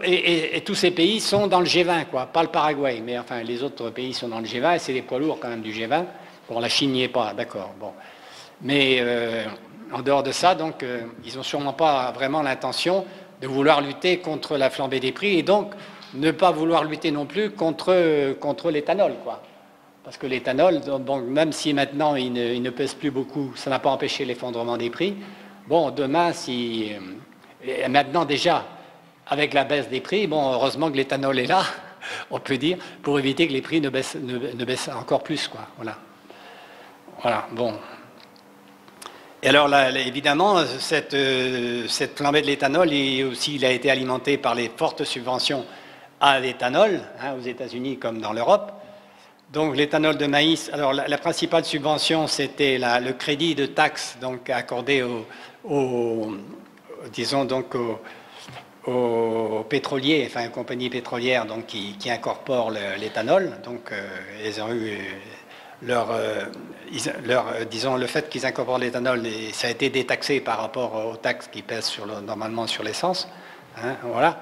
et tous ces pays sont dans le G20, quoi, pas le Paraguay, mais enfin les autres pays sont dans le G20 et c'est des poids lourds quand même du G20. Bon, la Chine n'y est pas, d'accord. Bon, mais en dehors de ça, donc ils n'ont sûrement pas vraiment l'intention de vouloir lutter contre la flambée des prix et donc ne pas vouloir lutter non plus contre l'éthanol, quoi. Parce que l'éthanol, bon, même si maintenant il ne pèse plus beaucoup, ça n'a pas empêché l'effondrement des prix. Bon, demain, si maintenant déjà. Avec la baisse des prix, bon, heureusement que l'éthanol est là, on peut dire, pour éviter que les prix ne baissent encore plus, quoi. Voilà. Voilà, bon. Et alors, là, évidemment, cette flambée de l'éthanol, il a été alimenté par les fortes subventions à l'éthanol, hein, aux États-Unis comme dans l'Europe. Donc, l'éthanol de maïs, alors la principale subvention, c'était le crédit de taxe donc, accordé disons, donc, aux pétroliers, enfin aux compagnies pétrolières donc, qui incorporent l'éthanol. Donc ils ont eu disons, le fait qu'ils incorporent l'éthanol, ça a été détaxé par rapport aux taxes qui pèsent normalement sur l'essence. Hein, voilà.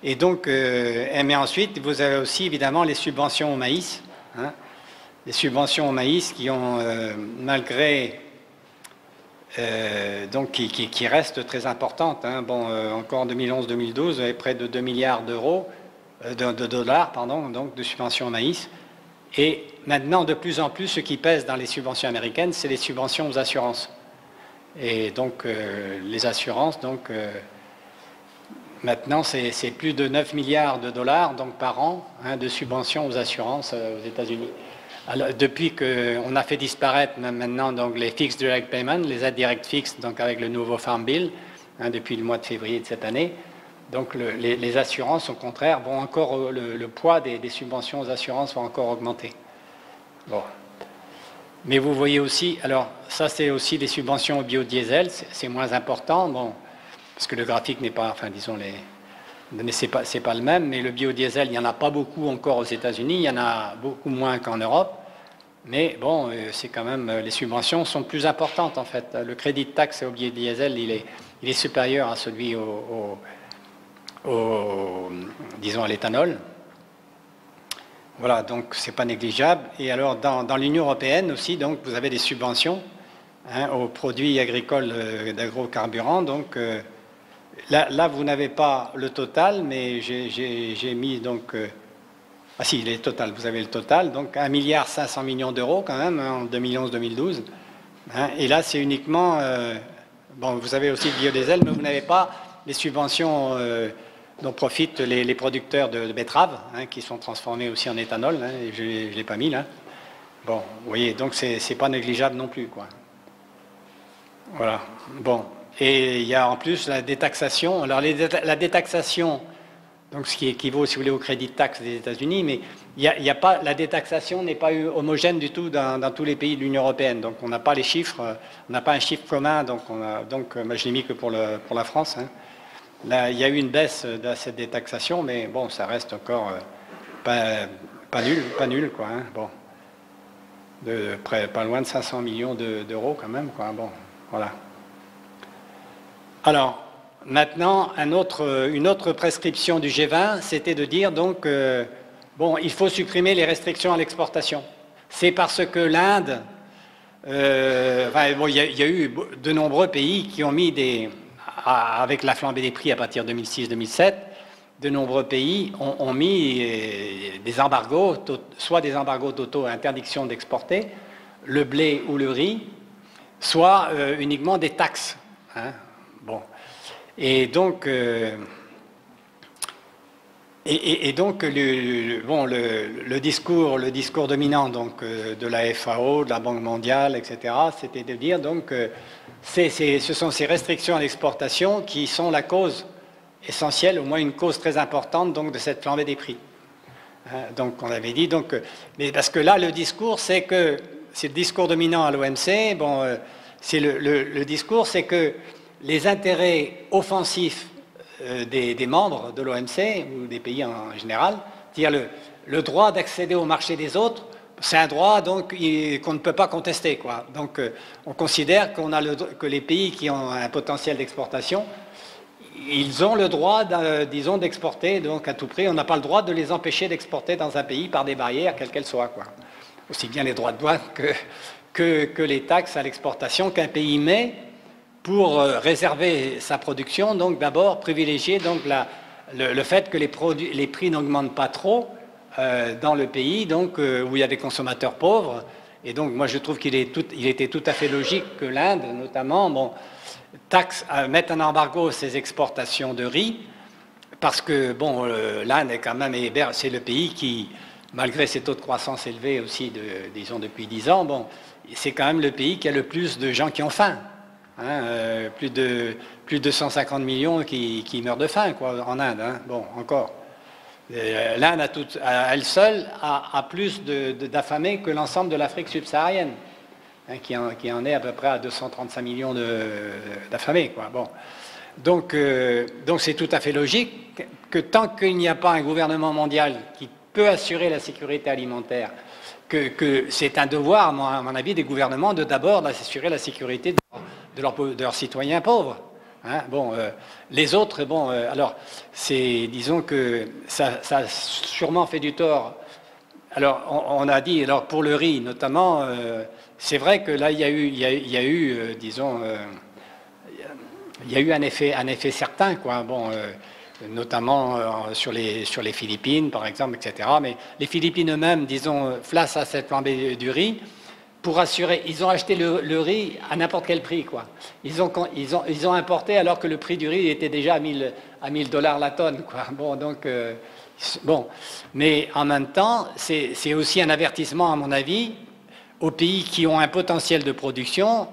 Et donc, mais ensuite, vous avez aussi évidemment les subventions au maïs. Hein, les subventions au maïs qui ont, malgré donc qui reste très importante. Hein. Bon, encore en 2011-2012, vous avez près de 2 milliards d'euros, de dollars, pardon, donc de subventions au maïs. Et maintenant, de plus en plus, ce qui pèse dans les subventions américaines, c'est les subventions aux assurances. Et donc, les assurances, donc, maintenant, c'est plus de 9 milliards de dollars donc, par an hein, de subventions aux assurances aux États-Unis. Alors, depuis qu'on a fait disparaître maintenant donc, les Fixed Direct Payments, les aides directes fixes, donc avec le nouveau Farm Bill, hein, depuis le mois de février de cette année, donc les assurances, au contraire, vont encore, le poids des subventions aux assurances va encore augmenter. Bon. Mais vous voyez aussi, alors ça c'est aussi les subventions au biodiesel, c'est moins important, bon, parce que le graphique n'est pas, enfin disons c'est pas le même, mais le biodiesel, il n'y en a pas beaucoup encore aux États-Unis, il y en a beaucoup moins qu'en Europe, mais bon, c'est quand même, les subventions sont plus importantes en fait. Le crédit de taxe au biodiesel, il est supérieur à celui disons à l'éthanol. Voilà, donc c'est pas négligeable. Et alors dans l'Union européenne aussi, donc vous avez des subventions hein, aux produits agricoles d'agrocarburants, donc Là, vous n'avez pas le total, mais j'ai mis donc... ah si, le total, vous avez le total, donc 1,5 milliard d'euros quand même, hein, en 2011-2012. Hein, et là, c'est uniquement... bon, vous avez aussi le biodiesel, mais vous n'avez pas les subventions dont profitent les producteurs de betteraves, hein, qui sont transformés aussi en éthanol, hein, et je ne l'ai pas mis là. Bon, vous voyez, donc c'est pas négligeable non plus, quoi. Voilà, bon... Et il y a en plus la détaxation. Alors la détaxation, donc ce qui équivaut, si vous voulez, au crédit de taxe des États-Unis, mais la détaxation n'est pas homogène du tout dans tous les pays de l'Union européenne. Donc on n'a pas les chiffres, on n'a pas un chiffre commun. Donc moi, je l'ai mis que pour la France. Hein. Là, il y a eu une baisse de cette détaxation, mais bon, ça reste encore pas nul, quoi. Hein. Bon, pas loin de 500 millions d'euros quand même, quoi. Bon, voilà. Alors, maintenant, une autre prescription du G20, c'était de dire donc, bon, il faut supprimer les restrictions à l'exportation. C'est parce que l'Inde, bon, il y a eu de nombreux pays qui ont mis avec la flambée des prix à partir de 2006-2007, de nombreux pays ont mis des embargos, soit des embargos totaux à interdiction d'exporter, le blé ou le riz, soit uniquement des taxes. Hein. Bon. Et donc, Et donc, le discours dominant donc, de la FAO, de la Banque mondiale, etc., c'était de dire donc, ce sont ces restrictions à l'exportation qui sont la cause essentielle, au moins une cause très importante donc, de cette flambée des prix. Donc, on avait dit, donc, mais parce que là, le discours, c'est le discours dominant à l'OMC, le discours, c'est que les intérêts offensifs des membres de l'OMC ou des pays en général, c'est-à-dire le droit d'accéder au marché des autres, c'est un droit donc qu'on ne peut pas contester, quoi. Donc on considère que les pays qui ont un potentiel d'exportation, ils ont le droit, disons, d'exporter donc à tout prix. On n'a pas le droit de les empêcher d'exporter dans un pays par des barrières, quelles qu'elles soient, quoi. Aussi bien les droits de douane que les taxes à l'exportation qu'un pays met pour réserver sa production, donc d'abord privilégier donc le fait que les prix n'augmentent pas trop dans le pays, donc où il y a des consommateurs pauvres. Et donc moi je trouve qu'il était tout à fait logique que l'Inde, notamment, mette un embargo sur ses exportations de riz, parce que l'Inde est quand même, c'est le pays qui, malgré ses taux de croissance élevés aussi, disons depuis 10 ans, c'est quand même le pays qui a le plus de gens qui ont faim. Plus de 150 millions qui meurent de faim, quoi, en Inde. Encore. L'Inde, à elle seule, a plus d'affamés que l'ensemble de l'Afrique subsaharienne, qui en est à peu près à 235 millions d'affamés, quoi. Donc c'est tout à fait logique que tant qu'il n'y a pas un gouvernement mondial qui peut assurer la sécurité alimentaire, que c'est un devoir, à mon avis, des gouvernements de d'abord assurer la sécurité de leurs citoyens pauvres. Les autres, alors, disons que ça a sûrement fait du tort. Alors, on a dit, alors pour le riz notamment, c'est vrai que là, il y a eu, disons, il y a eu un effet certain, quoi. Notamment sur les Philippines, par exemple, etc. Mais les Philippines eux-mêmes, disons, face à cette flambée du riz, pour assurer, ils ont acheté le riz à n'importe quel prix, quoi. Ils ont importé alors que le prix du riz était déjà à $1000 la tonne, quoi. Mais en même temps, c'est aussi un avertissement, à mon avis, aux pays qui ont un potentiel de production,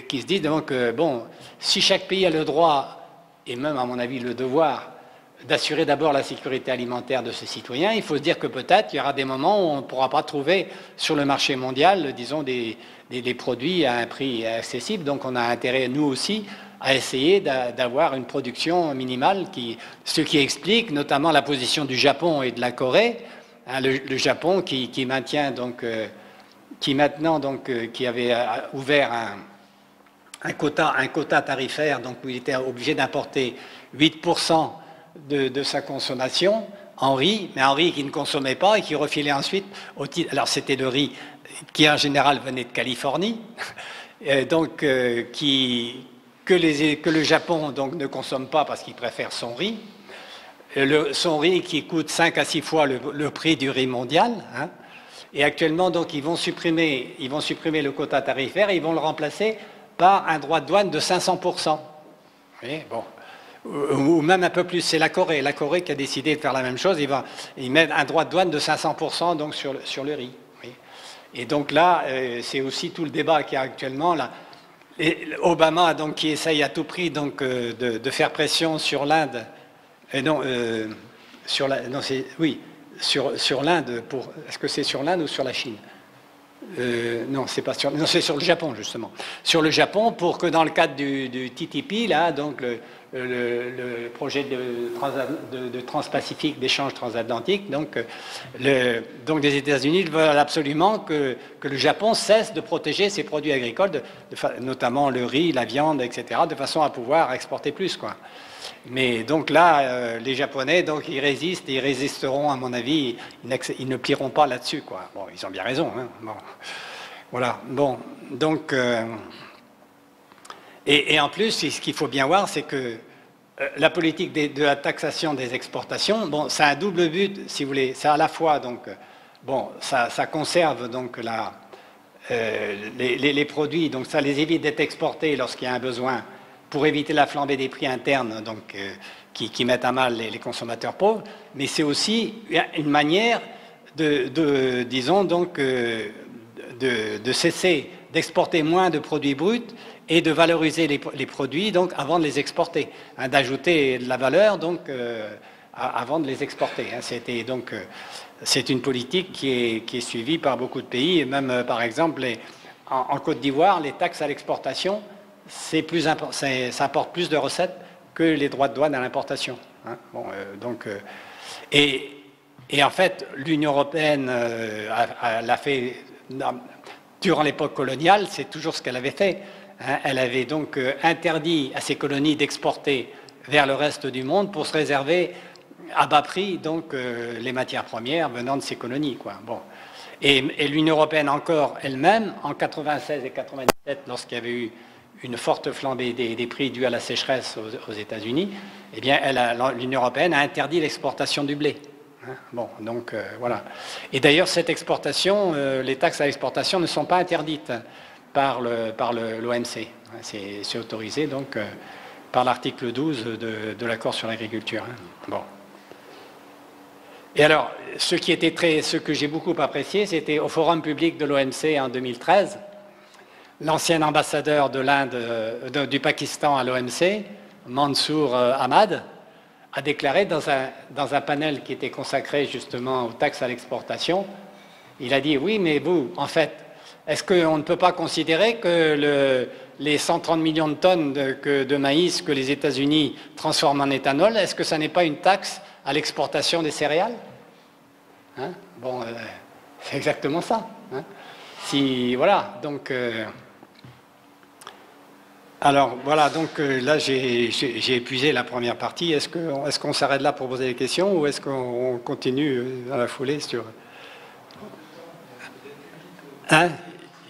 qui se disent donc, si chaque pays a le droit, et même à mon avis le devoir, d'assurer d'abord la sécurité alimentaire de ses citoyens, il faut se dire que peut-être il y aura des moments où on ne pourra pas trouver sur le marché mondial, disons, des produits à un prix accessible. Donc on a intérêt, nous aussi, à essayer d'avoir une production minimale, ce qui explique notamment la position du Japon et de la Corée. Le Japon qui maintient donc, qui avait ouvert un quota tarifaire, donc où il était obligé d'importer 8% de sa consommation en riz, mais en riz qu'il ne consommait pas et qui refilait ensuite au titre. Alors c'était le riz qui en général venait de Californie, donc que le Japon donc ne consomme pas parce qu'il préfère son riz. Son riz qui coûte 5 à 6 fois le prix du riz mondial. Et actuellement, donc, ils vont supprimer le quota tarifaire et ils vont le remplacer par un droit de douane de 500%. Oui, ou même un peu plus. C'est la Corée qui a décidé de faire la même chose. Ils mettent un droit de douane de 500% donc, sur le riz. Oui. Et donc là, c'est aussi tout le débat qu'il y a actuellement. Là. Et Obama, donc, qui essaye à tout prix donc, de faire pression sur l'Inde. Sur l'Inde. Est-ce que c'est sur l'Inde ou sur la Chine? Non, c'est sur le Japon, justement. Sur le Japon, pour que dans le cadre du TTP, là, donc le projet de transpacifique, d'échange transatlantique, donc les États-Unis veulent absolument que le Japon cesse de protéger ses produits agricoles, notamment le riz, la viande, etc., de façon à pouvoir exporter plus, quoi. Mais donc là, les Japonais, donc ils résistent, et ils résisteront, à mon avis, ils ne plieront pas là-dessus, quoi. Bon, ils ont bien raison, hein. Bon. Voilà. Bon, donc, et en plus, ce qu'il faut bien voir, c'est que la politique de la taxation des exportations, bon, ça a un double but, si vous voulez. Ça à la fois, donc, bon, ça conserve donc les produits, donc ça les évite d'être exportés lorsqu'il y a un besoin pour éviter la flambée des prix internes donc, qui mettent à mal les consommateurs pauvres, mais c'est aussi une manière disons donc, de cesser d'exporter moins de produits bruts et de valoriser les produits donc, avant de les exporter, hein, d'ajouter de la valeur donc, avant de les exporter. Hein. C'est une politique qui est suivie par beaucoup de pays, et même par exemple en Côte d'Ivoire, les taxes à l'exportation, ça apporte plus de recettes que les droits de douane à l'importation. Hein. Bon, et en fait, l'Union européenne l'a fait durant l'époque coloniale, c'est toujours ce qu'elle avait fait. Hein. Elle avait donc interdit à ses colonies d'exporter vers le reste du monde pour se réserver à bas prix donc, les matières premières venant de ces colonies. Quoi. Bon. Et l'Union européenne encore elle-même, en 96 et 97, lorsqu'il y avait eu une forte flambée des prix dus à la sécheresse aux États-Unis, eh bien, l'Union européenne a interdit l'exportation du blé. Hein. Bon, donc voilà. Et d'ailleurs, cette exportation, les taxes à l'exportation ne sont pas interdites par l'OMC. C'est autorisé donc par l'article 12 de l'accord sur l'agriculture. Hein. Bon. Et alors, ce que j'ai beaucoup apprécié, c'était au forum public de l'OMC en 2013, l'ancien ambassadeur de l'Inde, du Pakistan à l'OMC, Mansour Ahmad, a déclaré dans un panel qui était consacré justement aux taxes à l'exportation, il a dit, oui, mais vous, en fait, est-ce qu'on ne peut pas considérer que les 130 millions de tonnes de maïs que les États-Unis transforment en éthanol, est-ce que ça n'est pas une taxe à l'exportation des céréales? Hein? Bon, c'est exactement ça. Hein? Voilà, donc... alors, voilà, donc là, j'ai épuisé la première partie. Est-ce qu'on s'arrête là pour poser des questions ou est-ce qu'on continue dans la foulée sur... Hein?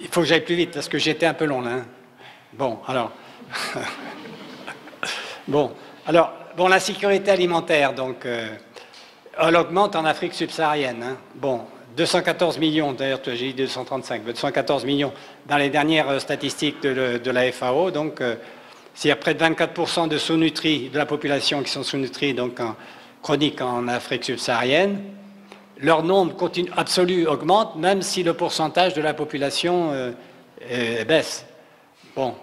Il faut que j'aille plus vite parce que j'étais un peu long, là. Hein? Bon, alors... bon, la sécurité alimentaire, donc, elle augmente en Afrique subsaharienne. Hein? Bon, 214 millions, d'ailleurs, j'ai dit 235, 214 millions dans les dernières statistiques de la FAO. Donc, s'il y a près de 24% de sous-nutris, de la population qui sont sous-nutris, donc chroniques en Afrique subsaharienne, leur nombre absolu augmente, même si le pourcentage de la population baisse. Bon.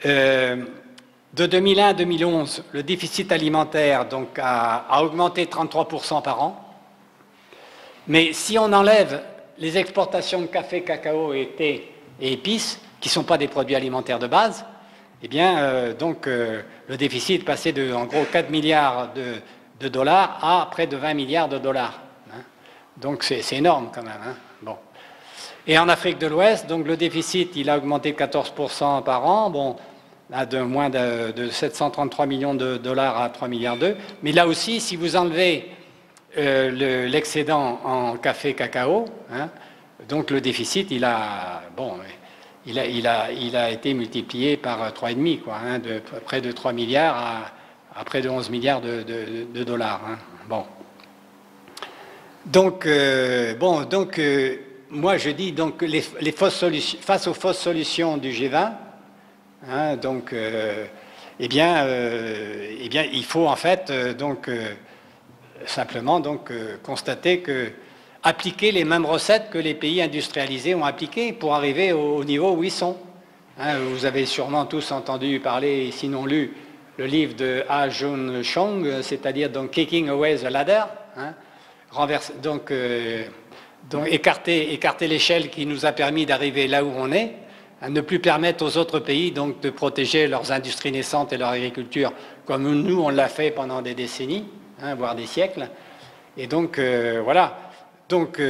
De 2001 à 2011, le déficit alimentaire donc, a augmenté 33% par an. Mais si on enlève les exportations de café, cacao et thé et épices, qui ne sont pas des produits alimentaires de base, eh bien, le déficit est passé de, en gros, 4 milliards de dollars à près de 20 milliards de dollars. Hein. Donc, c'est énorme quand même. Hein. Bon. Et en Afrique de l'Ouest, donc, le déficit, il a augmenté de 14% par an. Bon, de moins de 733 millions de dollars à 3 milliards d'euros. Mais là aussi, si vous enlevez l'excédent en café cacao, hein, donc le déficit, il a été multiplié par 3,5, quoi, hein, de près de 3 milliards à près de 11 milliards de dollars. Hein. Bon. Donc, moi je dis donc face aux fausses solutions du G20, hein, donc, eh bien, il faut en fait simplement constater que appliquer les mêmes recettes que les pays industrialisés ont appliquées pour arriver au niveau où ils sont. Hein, vous avez sûrement tous entendu parler, sinon lu, le livre de Ah Jun Chong, c'est-à-dire donc Kicking Away the Ladder, hein, écarter l'échelle qui nous a permis d'arriver là où on est, à ne plus permettre aux autres pays donc de protéger leurs industries naissantes et leur agriculture comme nous on l'a fait pendant des décennies, hein, voire des siècles. Et donc voilà. Donc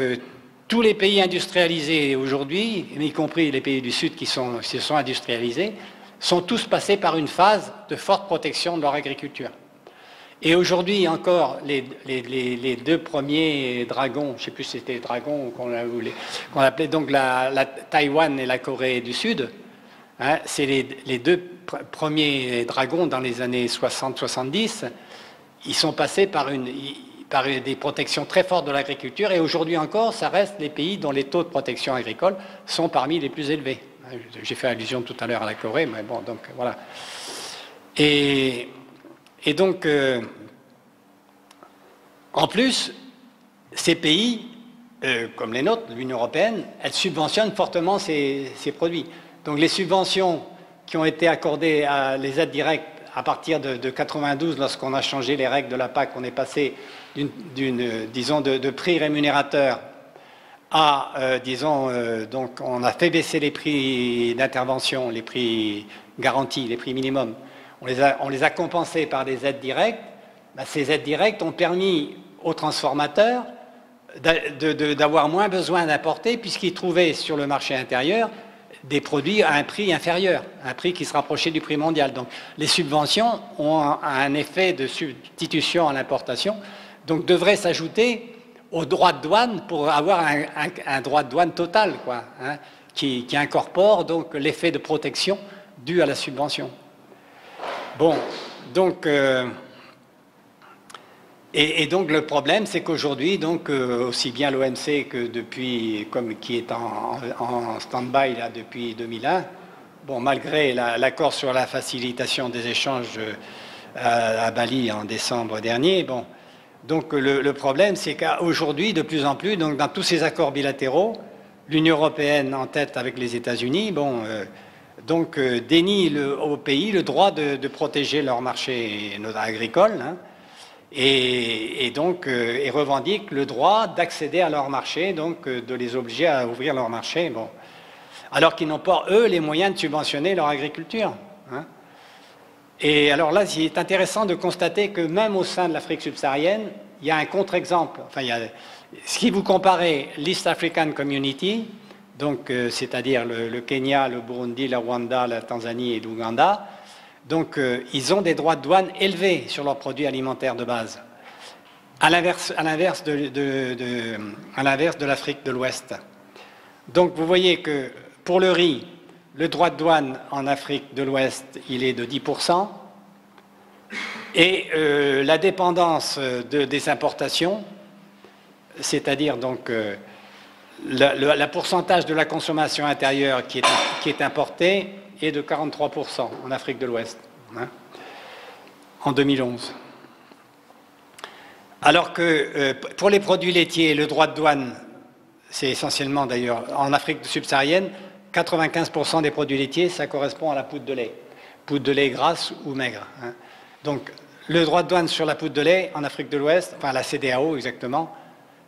tous les pays industrialisés aujourd'hui, y compris les pays du Sud qui se sont industrialisés, sont tous passés par une phase de forte protection de leur agriculture. Et aujourd'hui encore, les deux premiers dragons, je ne sais plus si c'était dragons qu'on appelait donc la Taïwan et la Corée du Sud, hein, c'est les deux premiers dragons dans les années 60-70, ils sont passés par des protections très fortes de l'agriculture et aujourd'hui encore, ça reste les pays dont les taux de protection agricole sont parmi les plus élevés. J'ai fait allusion tout à l'heure à la Corée, mais bon, donc voilà. Et donc, en plus, ces pays, comme les nôtres, l'Union européenne, elles subventionnent fortement ces produits. Donc les subventions qui ont été accordées à les aides directes à partir de 92, lorsqu'on a changé les règles de la PAC, on est passé disons, de prix rémunérateurs à, donc on a fait baisser les prix d'intervention, les prix garantis, les prix minimums. On les a compensés par des aides directes. Ben, ces aides directes ont permis aux transformateurs d'avoir moins besoin d'importer puisqu'ils trouvaient sur le marché intérieur des produits à un prix inférieur, un prix qui se rapprochait du prix mondial. Donc les subventions ont un effet de substitution à l'importation, donc devraient s'ajouter aux droits de douane pour avoir un droit de douane total, quoi, hein, qui incorpore donc l'effet de protection dû à la subvention. Bon, donc... Et donc le problème, c'est qu'aujourd'hui, donc aussi bien l'OMC que depuis, qui est en stand-by là depuis 2001, bon, malgré l'accord sur la facilitation des échanges à Bali en décembre dernier, bon, donc le problème, c'est qu'aujourd'hui, de plus en plus, donc dans tous ces accords bilatéraux, l'Union européenne en tête avec les États-Unis, bon, donc dénie aux pays le droit de protéger leur marché agricole. Hein, et donc et revendiquent le droit d'accéder à leur marché, donc de les obliger à ouvrir leur marché, bon, alors qu'ils n'ont pas, eux, les moyens de subventionner leur agriculture. Hein. Et alors là, il est intéressant de constater que même au sein de l'Afrique subsaharienne, il y a un contre-exemple. Enfin, si vous comparez l'East African Community, donc c'est-à-dire le Kenya, le Burundi, le Rwanda, la Tanzanie et l'Ouganda, donc, ils ont des droits de douane élevés sur leurs produits alimentaires de base, à l'inverse de l'Afrique de l'Ouest. Donc, vous voyez que pour le riz, le droit de douane en Afrique de l'Ouest, il est de 10%, et la dépendance des importations, c'est-à-dire donc le pourcentage de la consommation intérieure qui est importée, est de 43% en Afrique de l'Ouest, hein, en 2011. Alors que pour les produits laitiers, le droit de douane, c'est essentiellement d'ailleurs en Afrique subsaharienne, 95% des produits laitiers, ça correspond à la poudre de lait grasse ou maigre. Hein. Donc le droit de douane sur la poudre de lait en Afrique de l'Ouest, enfin la CEDEAO exactement,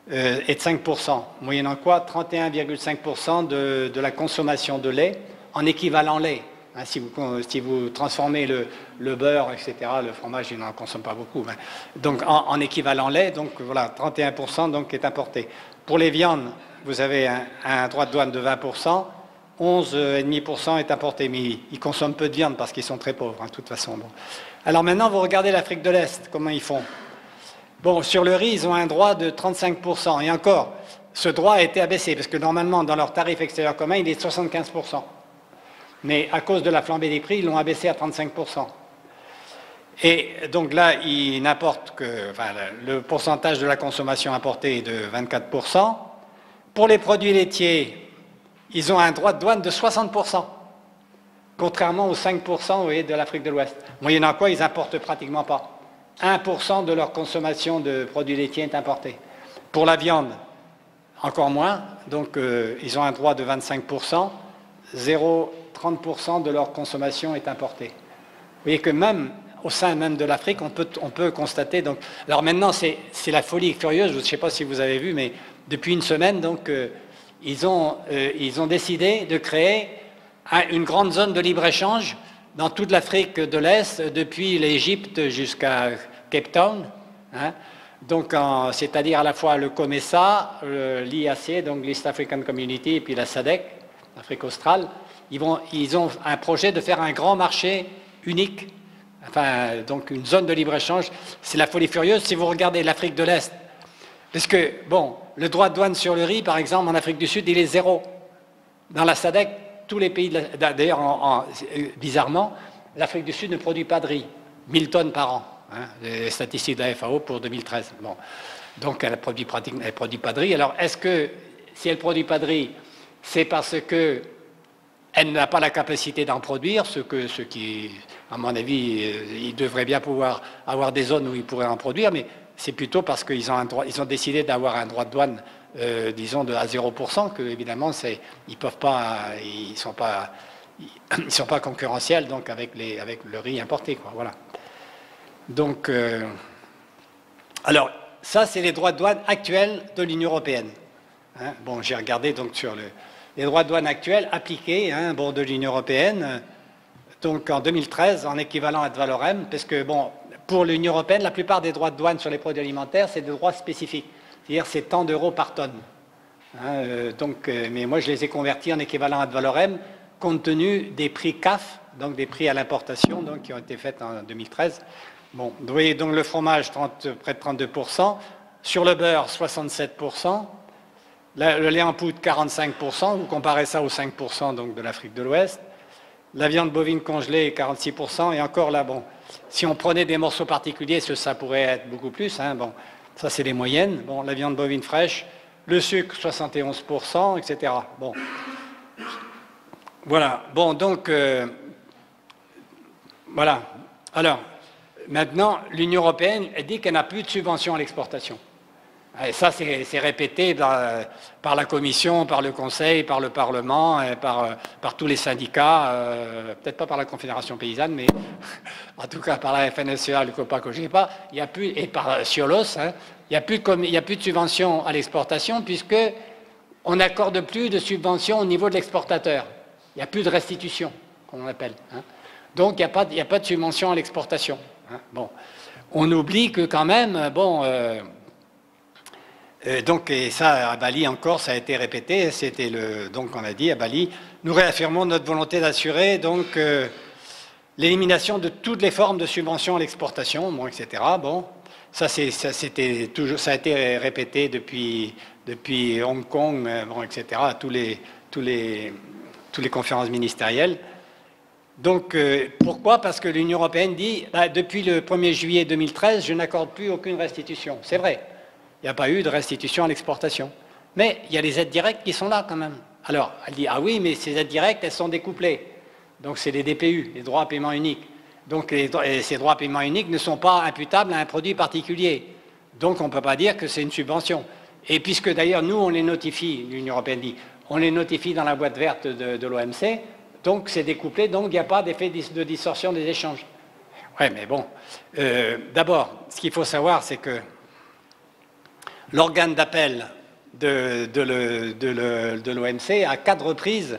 est de 5%, moyennant quoi 31,5% de la consommation de lait en équivalent lait. Hein, si vous transformez le beurre, etc., le fromage, il n'en consomme pas beaucoup. Hein. Donc en équivalent lait, donc voilà, 31% donc, est importé. Pour les viandes, vous avez un droit de douane de 20%, 11,5% est importé, mais ils consomment peu de viande parce qu'ils sont très pauvres, hein, de toute façon. Bon. Alors maintenant, vous regardez l'Afrique de l'Est, comment ils font. Bon, sur le riz, ils ont un droit de 35%, et encore, ce droit a été abaissé, parce que normalement, dans leur tarif extérieur commun, il est de 75%. Mais à cause de la flambée des prix, ils l'ont abaissé à 35%. Et donc là, ils n'importent que... Enfin, le pourcentage de la consommation importée est de 24%. Pour les produits laitiers, ils ont un droit de douane de 60%, contrairement aux 5% vous voyez, de l'Afrique de l'Ouest. Moyennant quoi, ils n'importent pratiquement pas. 1% de leur consommation de produits laitiers est importée. Pour la viande, encore moins. Donc, ils ont un droit de 25%. 0,30% de leur consommation est importée. Vous voyez que même au sein même de l'Afrique, on peut constater. Donc, alors maintenant, c'est la folie furieuse. Je ne sais pas si vous avez vu, mais depuis une semaine, donc, ils ont décidé de créer une grande zone de libre-échange dans toute l'Afrique de l'Est, depuis l'Égypte jusqu'à Cape Town. Hein. Donc, c'est-à-dire à la fois le COMESA, l'IAC, donc l'East African Community, et puis la SADC, l'Afrique australe. Ils ont un projet de faire un grand marché unique, enfin, donc une zone de libre-échange. C'est la folie furieuse si vous regardez l'Afrique de l'Est. Parce que, bon, le droit de douane sur le riz, par exemple, en Afrique du Sud, il est 0. Dans la SADC, tous les pays, d'ailleurs, bizarrement, l'Afrique du Sud ne produit pas de riz, 1000 tonnes par an. Hein, les statistiques de la FAO pour 2013. Bon. Donc, elle produit pas de riz. Alors, est-ce que, si elle ne produit pas de riz, c'est parce que elle n'a pas la capacité d'en produire, ce qui, à mon avis, il devrait bien pouvoir avoir des zones où ils pourraient en produire, mais c'est plutôt parce qu'ils ont décidé d'avoir un droit de douane, disons, à 0%, que évidemment, ils peuvent pas, ils sont pas concurrentiels donc avec le riz importé, quoi. Voilà. Donc, alors, ça, c'est les droits de douane actuels de l'Union européenne. Hein, bon, j'ai regardé donc sur les droits de douane actuels appliqués, hein, bon, de l'Union européenne. Donc, en 2013, en équivalent ad valorem, parce que, bon, pour l'Union européenne, la plupart des droits de douane sur les produits alimentaires, c'est des droits spécifiques. C'est-à-dire, c'est tant d'euros par tonne. Hein, mais moi, je les ai convertis en équivalent ad valorem, compte tenu des prix CAF, donc des prix à l'importation, donc qui ont été faits en 2013. Bon, vous voyez donc le fromage, près de 32%, sur le beurre, 67%, le lait en poudre, 45%, vous comparez ça aux 5% donc, de l'Afrique de l'Ouest, la viande bovine congelée, 46%, et encore là, bon, si on prenait des morceaux particuliers, ça pourrait être beaucoup plus, hein, bon, ça c'est les moyennes, bon, la viande bovine fraîche, le sucre, 71%, etc. Bon. Voilà, bon, donc, voilà. Alors, maintenant, l'Union européenne dit qu'elle n'a plus de subventions à l'exportation. Et ça, c'est répété par la Commission, par le Conseil, par le Parlement, et par tous les syndicats, peut-être pas par la Confédération paysanne, mais en tout cas par la FNSEA, le COPA-COGEPA, il y a plus, et par Ciolos, hein, il n'y a plus de subventions à l'exportation puisqu'on n'accorde plus de subventions au niveau de l'exportateur. Il n'y a plus de restitution, comme on appelle. Hein. Donc, il n'y a pas de subvention à l'exportation. Hein. Bon. On oublie que quand même, bon... donc, et ça, à Bali encore, ça a été répété. C'était donc, on a dit à Bali, nous réaffirmons notre volonté d'assurer donc l'élimination de toutes les formes de subventions à l'exportation, bon, etc. Bon, ça a été répété depuis Hong Kong, bon, etc. À toutes les conférences ministérielles. Donc, pourquoi? Parce que l'Union européenne dit, depuis le 1er juillet 2013, je n'accorde plus aucune restitution. C'est vrai. Il n'y a pas eu de restitution à l'exportation. Mais il y a les aides directes qui sont là quand même. Alors, elle dit, ah oui, mais ces aides directes, elles sont découplées. Donc, c'est les DPU, les droits à paiement unique. Donc, ces droits à paiement unique ne sont pas imputables à un produit particulier. Donc, on ne peut pas dire que c'est une subvention. Et puisque d'ailleurs, nous, on les notifie, l'Union européenne dit, on les notifie dans la boîte verte de l'OMC, donc c'est découplé, donc il n'y a pas d'effet de distorsion des échanges. Oui, mais bon, d'abord, ce qu'il faut savoir, c'est que l'organe d'appel de l'OMC a 4 reprises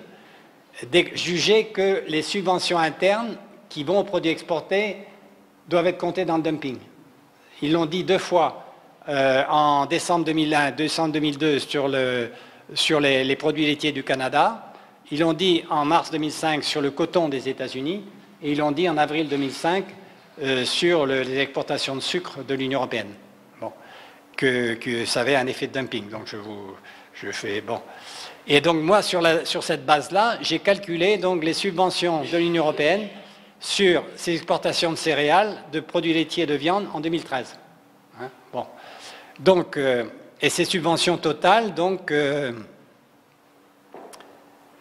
jugé que les subventions internes qui vont aux produits exportés doivent être comptées dans le dumping. Ils l'ont dit 2 fois, en décembre 2001, décembre 2002 sur les produits laitiers du Canada. Ils l'ont dit en mars 2005 sur le coton des États-Unis et ils l'ont dit en avril 2005 sur les exportations de sucre de l'Union européenne. Bon, que ça avait un effet de dumping. Donc je fais bon. Et donc moi sur cette base-là, j'ai calculé donc les subventions de l'Union européenne sur ces exportations de céréales, de produits laitiers et de viande en 2013. Hein, bon, donc et ces subventions totales donc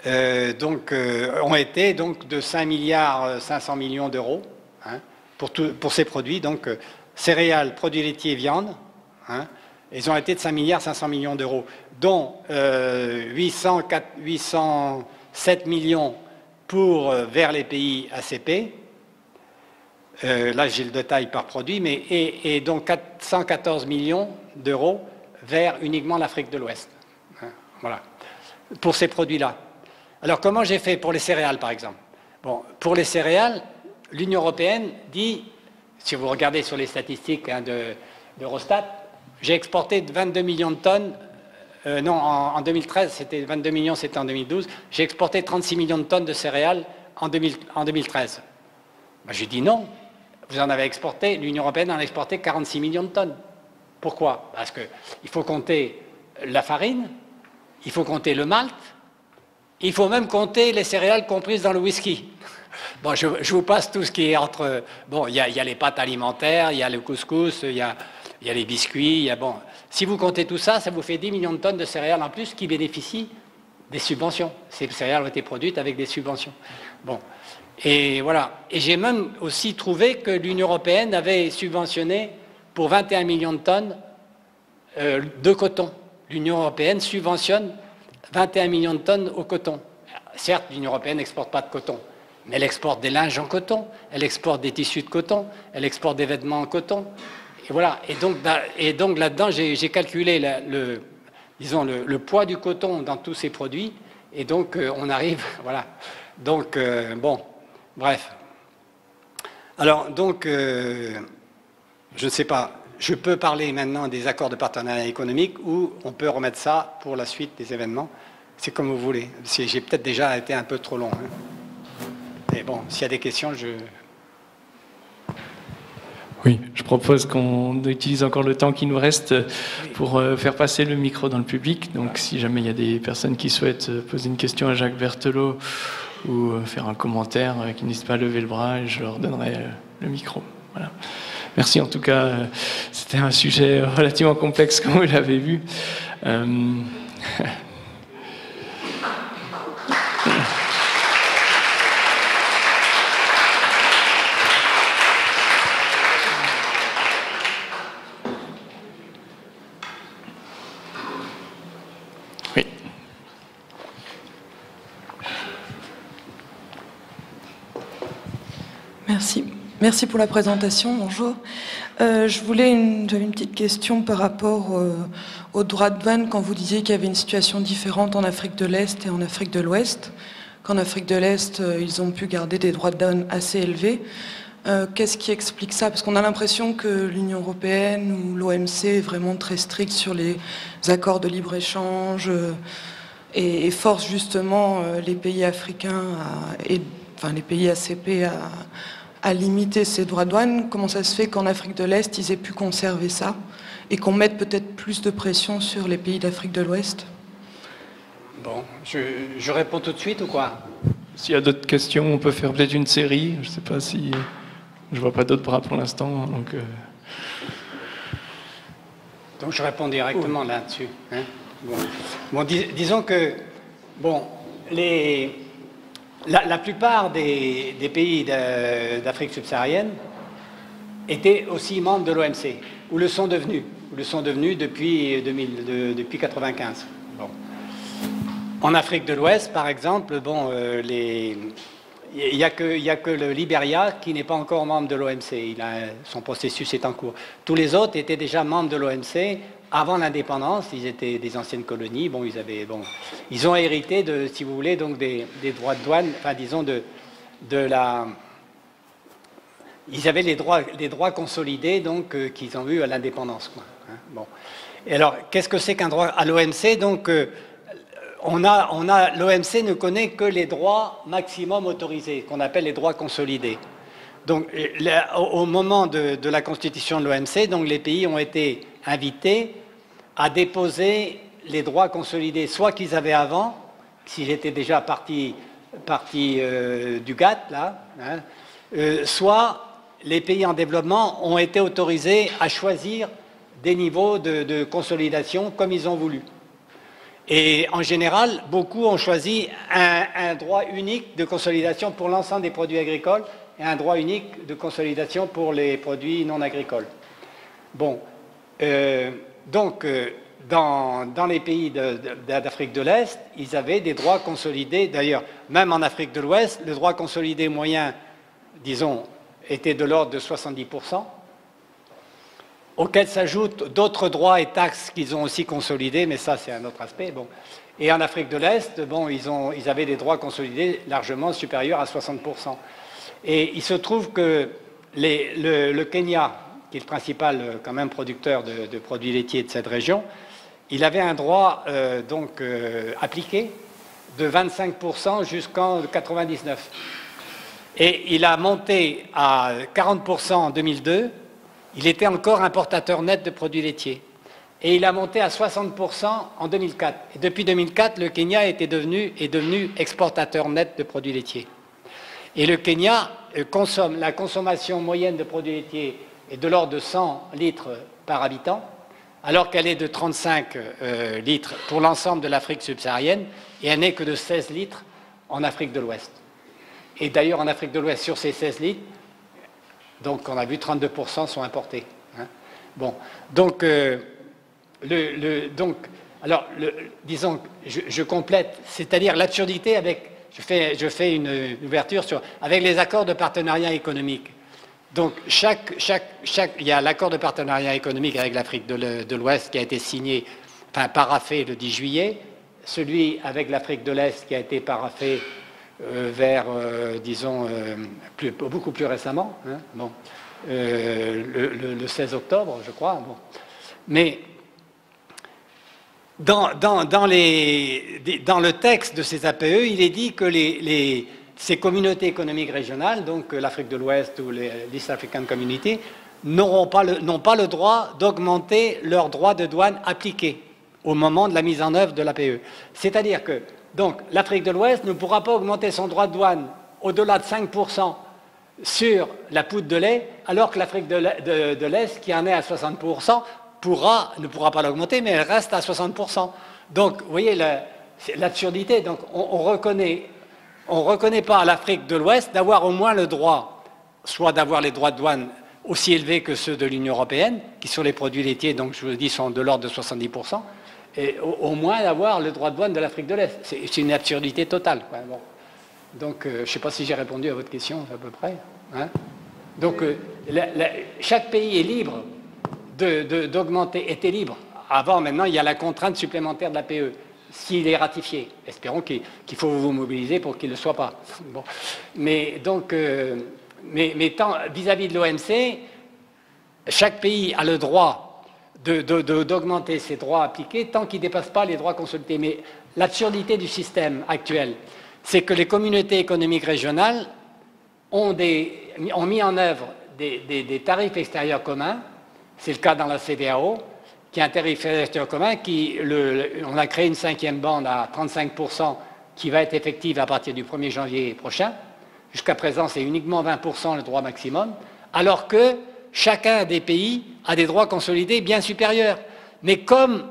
ont été donc de 5 milliards 500 millions d'euros, hein, pour ces produits, donc céréales, produits laitiers et viande. Hein, ils ont été de 5 milliards 500 millions d'euros, dont 807 millions vers les pays ACP. Là, j'ai le détail par produit, mais et donc 414 millions d'euros vers uniquement l'Afrique de l'Ouest. Hein, voilà, pour ces produits-là. Alors, comment j'ai fait pour les céréales, par exemple? Bon, pour les céréales, l'Union européenne dit, si vous regardez sur les statistiques hein, d'Eurostat, j'ai exporté 22 millions de tonnes, non, en 2013, c'était 22 millions, c'était en 2012, j'ai exporté 36 millions de tonnes de céréales en 2013. Ben, j'ai dit non, vous en avez exporté, l'Union européenne en a exporté 46 millions de tonnes. Pourquoi? Parce qu'il faut compter la farine, il faut compter le malt, il faut même compter les céréales comprises dans le whisky. Bon, je vous passe tout ce qui est entre... Bon, il y a les pâtes alimentaires, il y a le couscous, il y a les biscuits, bon... Si vous comptez tout ça, ça vous fait 10 millions de tonnes de céréales en plus qui bénéficient des subventions. Ces céréales ont été produites avec des subventions. Bon. Et voilà. Et j'ai même aussi trouvé que l'Union européenne avait subventionné pour 21 millions de tonnes de coton. L'Union européenne subventionne 21 millions de tonnes au coton. Certes, l'Union européenne n'exporte pas de coton, mais elle exporte des linges en coton, elle exporte des tissus de coton, elle exporte des vêtements en coton. Et voilà. Et donc là-dedans, j'ai calculé le poids du coton dans tous ces produits. Et donc, on arrive, voilà. Donc, bon, bref. Alors, donc, je ne sais pas, je peux parler maintenant des accords de partenariat économique ou on peut remettre ça pour la suite des événements. C'est comme vous voulez. J'ai peut-être déjà été un peu trop long. Mais bon, s'il y a des questions, Oui, je propose qu'on utilise encore le temps qui nous reste pour faire passer le micro dans le public. Donc si jamais il y a des personnes qui souhaitent poser une question à Jacques Berthelot ou faire un commentaire, qui n'hésitent pas à lever le bras et je leur donnerai le micro. Voilà. Merci en tout cas. C'était un sujet relativement complexe comme vous l'avez vu. Merci pour la présentation. Bonjour. J'avais une petite question par rapport aux droits de douane quand vous disiez qu'il y avait une situation différente en Afrique de l'Est et en Afrique de l'Ouest. Qu'en Afrique de l'Est, ils ont pu garder des droits de douane assez élevés. Qu'est-ce qui explique ça? Parce qu'on a l'impression que l'Union européenne ou l'OMC est vraiment très stricte sur les accords de libre-échange et force justement les pays africains, enfin les pays ACP à limiter ces droits de douane. Comment ça se fait qu'en Afrique de l'Est, ils aient pu conserver ça et qu'on mette peut-être plus de pression sur les pays d'Afrique de l'Ouest? Bon, je réponds tout de suite ou quoi? S'il y a d'autres questions, on peut faire peut-être une série. Je ne sais pas si... Je vois pas d'autres bras pour l'instant. Donc je réponds directement là-dessus. Hein. Bon, disons que... Bon, la plupart des pays d'Afrique subsaharienne étaient aussi membres de l'OMC, ou le sont devenus depuis 1995. Bon. En Afrique de l'Ouest, par exemple, bon, il n'y a que le Libéria qui n'est pas encore membre de l'OMC. Son processus est en cours. Tous les autres étaient déjà membres de l'OMC avant l'indépendance. Ils étaient des anciennes colonies. Bon, ils ont hérité de, si vous voulez, donc des droits de douane. Enfin, disons ils avaient les droits consolidés donc qu'ils ont eu à l'indépendance. Hein, bon. Et alors, qu'est-ce que c'est qu'un droit à l'OMC? Donc l'OMC ne connaît que les droits maximum autorisés, qu'on appelle les droits consolidés. Donc, au moment de la constitution de l'OMC, donc les pays ont été invités à déposer les droits consolidés, soit qu'ils avaient avant, s'ils étaient déjà partie du GATT, là, hein, soit les pays en développement ont été autorisés à choisir des niveaux de consolidation comme ils ont voulu. Et en général, beaucoup ont choisi un droit unique de consolidation pour l'ensemble des produits agricoles et un droit unique de consolidation pour les produits non agricoles. Bon, donc, dans les pays d'Afrique de l'Est, ils avaient des droits consolidés. D'ailleurs, même en Afrique de l'Ouest, le droit consolidé moyen, disons, était de l'ordre de 70%. Auxquels s'ajoutent d'autres droits et taxes qu'ils ont aussi consolidés, mais ça c'est un autre aspect. Bon. Et en Afrique de l'Est, bon, ils avaient des droits consolidés largement supérieurs à 60%. Et il se trouve que le Kenya, qui est le principal quand même producteur de produits laitiers de cette région, il avait un droit appliqué de 25% jusqu'en 1999. Et il a monté à 40% en 2002. Il était encore importateur net de produits laitiers. Et il a monté à 60% en 2004. Et depuis 2004, le Kenya est devenu exportateur net de produits laitiers. Et le Kenya la consommation moyenne de produits laitiers est de l'ordre de 100 litres par habitant. alors qu'elle est de 35 litres pour l'ensemble de l'Afrique subsaharienne, et elle n'est que de 16 litres en Afrique de l'Ouest. Et d'ailleurs, en Afrique de l'Ouest, sur ces 16 litres, donc on a vu 32% sont importés. Hein. Bon, donc, disons, je complète, c'est-à-dire l'absurdité avec, je fais une ouverture sur, avec les accords de partenariat économique. Donc, il y a l'accord de partenariat économique avec l'Afrique de l'Ouest qui a été signé, enfin paraphé le 10 juillet, celui avec l'Afrique de l'Est qui a été paraphé disons, beaucoup plus récemment, hein, bon, le 16 octobre, je crois. Bon. Mais dans le texte de ces APE, il est dit que ces communautés économiques régionales, donc l'Afrique de l'Ouest ou l'East African Community, n'ont pas le droit d'augmenter leurs droits de douane appliqués au moment de la mise en œuvre de l'APE. C'est-à-dire que donc, l'Afrique de l'Ouest ne pourra pas augmenter son droit de douane au-delà de 5% sur la poudre de lait, alors que l'Afrique de l'Est, qui en est à 60%, ne pourra pas l'augmenter, mais elle reste à 60%. Donc, vous voyez l'absurdité. Donc, on reconnaît pas à l'Afrique de l'Ouest d'avoir au moins le droit, soit d'avoir les droits de douane aussi élevés que ceux de l'Union européenne, qui sur les produits laitiers, donc je vous le dis, sont de l'ordre de 70%, et au moins d'avoir le droit de douane de l'Afrique de l'Est. C'est une absurdité totale. Quoi. Bon. Donc, je ne sais pas si j'ai répondu à votre question à peu près. Hein. Donc, chaque pays est libre d'augmenter, était libre. Avant, maintenant, il y a la contrainte supplémentaire de l'APE, s'il est ratifié. Espérons qu'il faut vous mobiliser pour qu'il ne le soit pas. Bon. Mais donc, vis-à-vis de l'OMC, chaque pays a le droit d'augmenter ses droits appliqués tant qu'il ne dépasse pas les droits consolidés. Mais l'absurdité du système actuel, c'est que les communautés économiques régionales ont mis en œuvre des tarifs extérieurs communs. C'est le cas dans la CEDEAO, qui est un tarif extérieur commun, on a créé une 5e bande à 35% qui va être effective à partir du 1er janvier prochain. Jusqu'à présent, c'est uniquement 20% le droit maximum, alors que chacun des pays a des droits consolidés bien supérieurs. Mais comme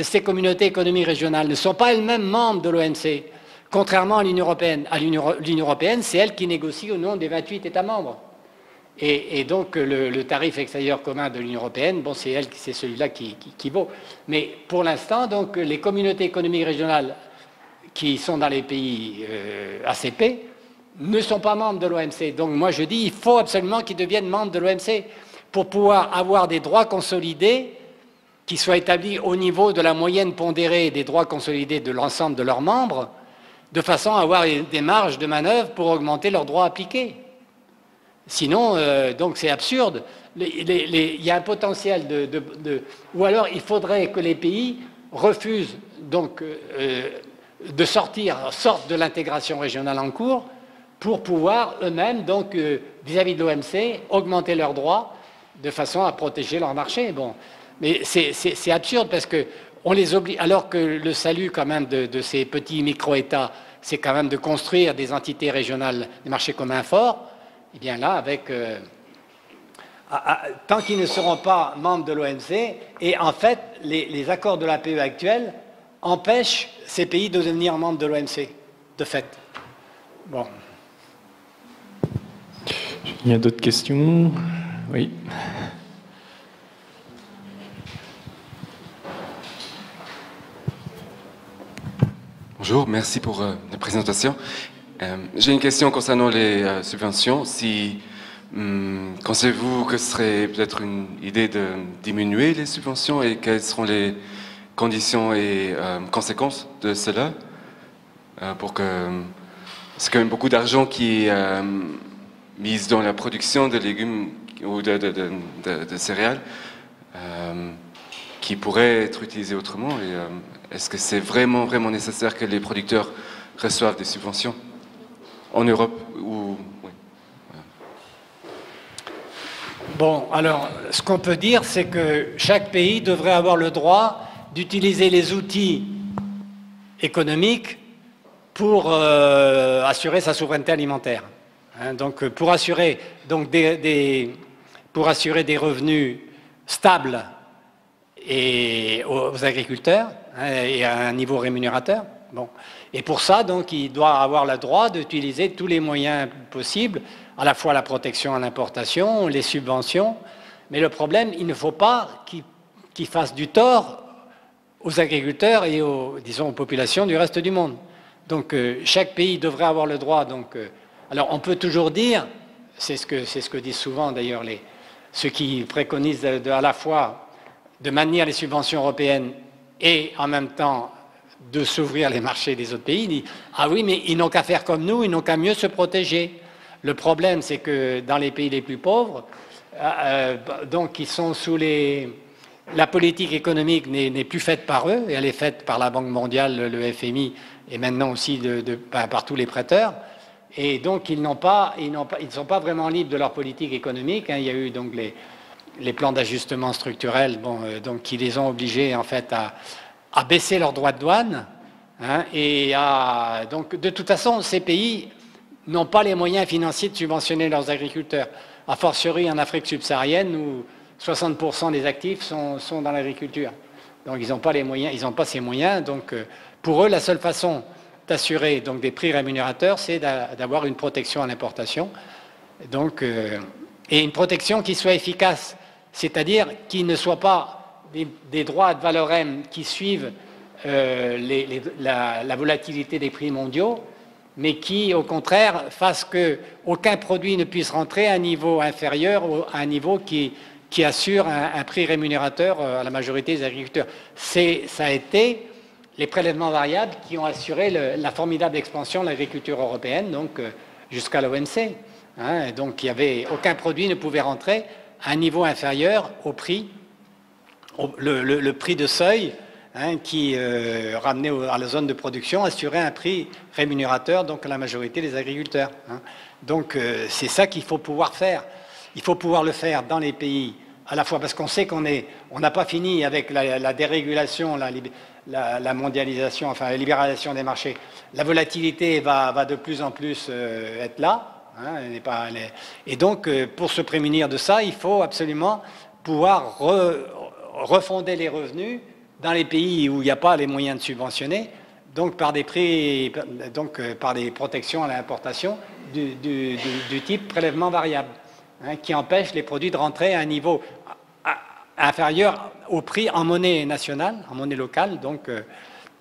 ces communautés économiques régionales ne sont pas elles-mêmes membres de l'OMC, contrairement à l'Union européenne, l'Union européenne, c'est elle qui négocie au nom des 28 États membres. Et donc le tarif extérieur commun de l'Union européenne, bon, c'est celui-là qui vaut. Mais pour l'instant, donc les communautés économiques régionales qui sont dans les pays ACP ne sont pas membres de l'OMC. Donc moi je dis, il faut absolument qu'ils deviennent membres de l'OMC pour pouvoir avoir des droits consolidés qui soient établis au niveau de la moyenne pondérée des droits consolidés de l'ensemble de leurs membres, de façon à avoir des marges de manœuvre pour augmenter leurs droits appliqués. Sinon, donc c'est absurde. Il y a un potentiel ou alors il faudrait que les pays refusent donc sortent de l'intégration régionale en cours pour pouvoir eux-mêmes, donc vis-à-vis de l'OMC, augmenter leurs droits de façon à protéger leur marché. Bon, mais c'est absurde parce que on les oblige, alors que le salut quand même de ces petits micro-États, c'est quand même de construire des entités régionales, des marchés communs forts. Eh bien là, tant qu'ils ne seront pas membres de l'OMC, et en fait, les accords de l'APE actuels empêchent ces pays de devenir membres de l'OMC, de fait. Bon. Il y a d'autres questions? Oui. Bonjour, merci pour la présentation. J'ai une question concernant les subventions. Pensez-vous que ce serait peut-être une idée de diminuer les subventions et quelles seront les conditions et conséquences de cela c'est quand même beaucoup d'argent qui est mis dans la production de légumes ou de céréales qui pourraient être utilisés autrement. Et est-ce que c'est vraiment nécessaire que les producteurs reçoivent des subventions en Europe ou... Oui. Bon, alors, ce qu'on peut dire, c'est que chaque pays devrait avoir le droit d'utiliser les outils économiques pour assurer sa souveraineté alimentaire. Hein, donc, pour assurer des revenus stables et aux agriculteurs, hein, et à un niveau rémunérateur. Bon. Et pour ça, donc, il doit avoir le droit d'utiliser tous les moyens possibles, à la fois la protection à l'importation, les subventions. Mais le problème, il ne faut pas qu'il fasse du tort aux agriculteurs et disons, aux populations du reste du monde. Donc, chaque pays devrait avoir le droit. Donc, alors, on peut toujours dire, c'est ce que disent souvent d'ailleurs ceux qui préconisent à la fois de maintenir les subventions européennes et en même temps de s'ouvrir les marchés des autres pays. Ils disent, ah oui, mais ils n'ont qu'à faire comme nous, ils n'ont qu'à mieux se protéger. Le problème, c'est que dans les pays les plus pauvres, donc ils sont sous la politique économique n'est plus faite par eux, et elle est faite par la Banque mondiale, le FMI, et maintenant aussi par tous les prêteurs. Et donc ils ne sont pas vraiment libres de leur politique économique. Hein. Il y a eu donc les plans d'ajustement structurel, donc qui les ont obligés en fait à baisser leurs droits de douane. Hein, et donc de toute façon, ces pays n'ont pas les moyens financiers de subventionner leurs agriculteurs. A fortiori en Afrique subsaharienne où 60% des actifs sont dans l'agriculture. Donc ils n'ont pas les moyens, ils n'ont pas ces moyens. Donc pour eux, la seule façon d'assurer donc des prix rémunérateurs, c'est d'avoir une protection à l'importation. Donc et une protection qui soit efficace, c'est-à-dire qui ne soit pas des droits ad valorem qui suivent la volatilité des prix mondiaux, mais qui, au contraire, fasse qu'aucun produit ne puisse rentrer à un niveau inférieur à un niveau qui assure un prix rémunérateur à la majorité des agriculteurs. Ça a été les prélèvements variables qui ont assuré la formidable expansion de l'agriculture européenne, donc jusqu'à l'OMC. Hein, donc aucun produit ne pouvait rentrer à un niveau inférieur au prix, le prix de seuil, hein, qui ramenait à la zone de production, assurait un prix rémunérateur donc à la majorité des agriculteurs. Hein. Donc c'est ça qu'il faut pouvoir faire. Il faut pouvoir le faire dans les pays, à la fois parce qu'on sait qu'on n'a pas fini avec la dérégulation, la mondialisation, enfin la libéralisation des marchés. La volatilité va de plus en plus être là. Hein, et donc, pour se prémunir de ça, il faut absolument pouvoir refonder les revenus dans les pays où il n'y a pas les moyens de subventionner, donc par des prix, donc par des protections à l'importation du type prélèvement variable, hein, qui empêchent les produits de rentrer à un niveau inférieur au prix en monnaie nationale, en monnaie locale. Donc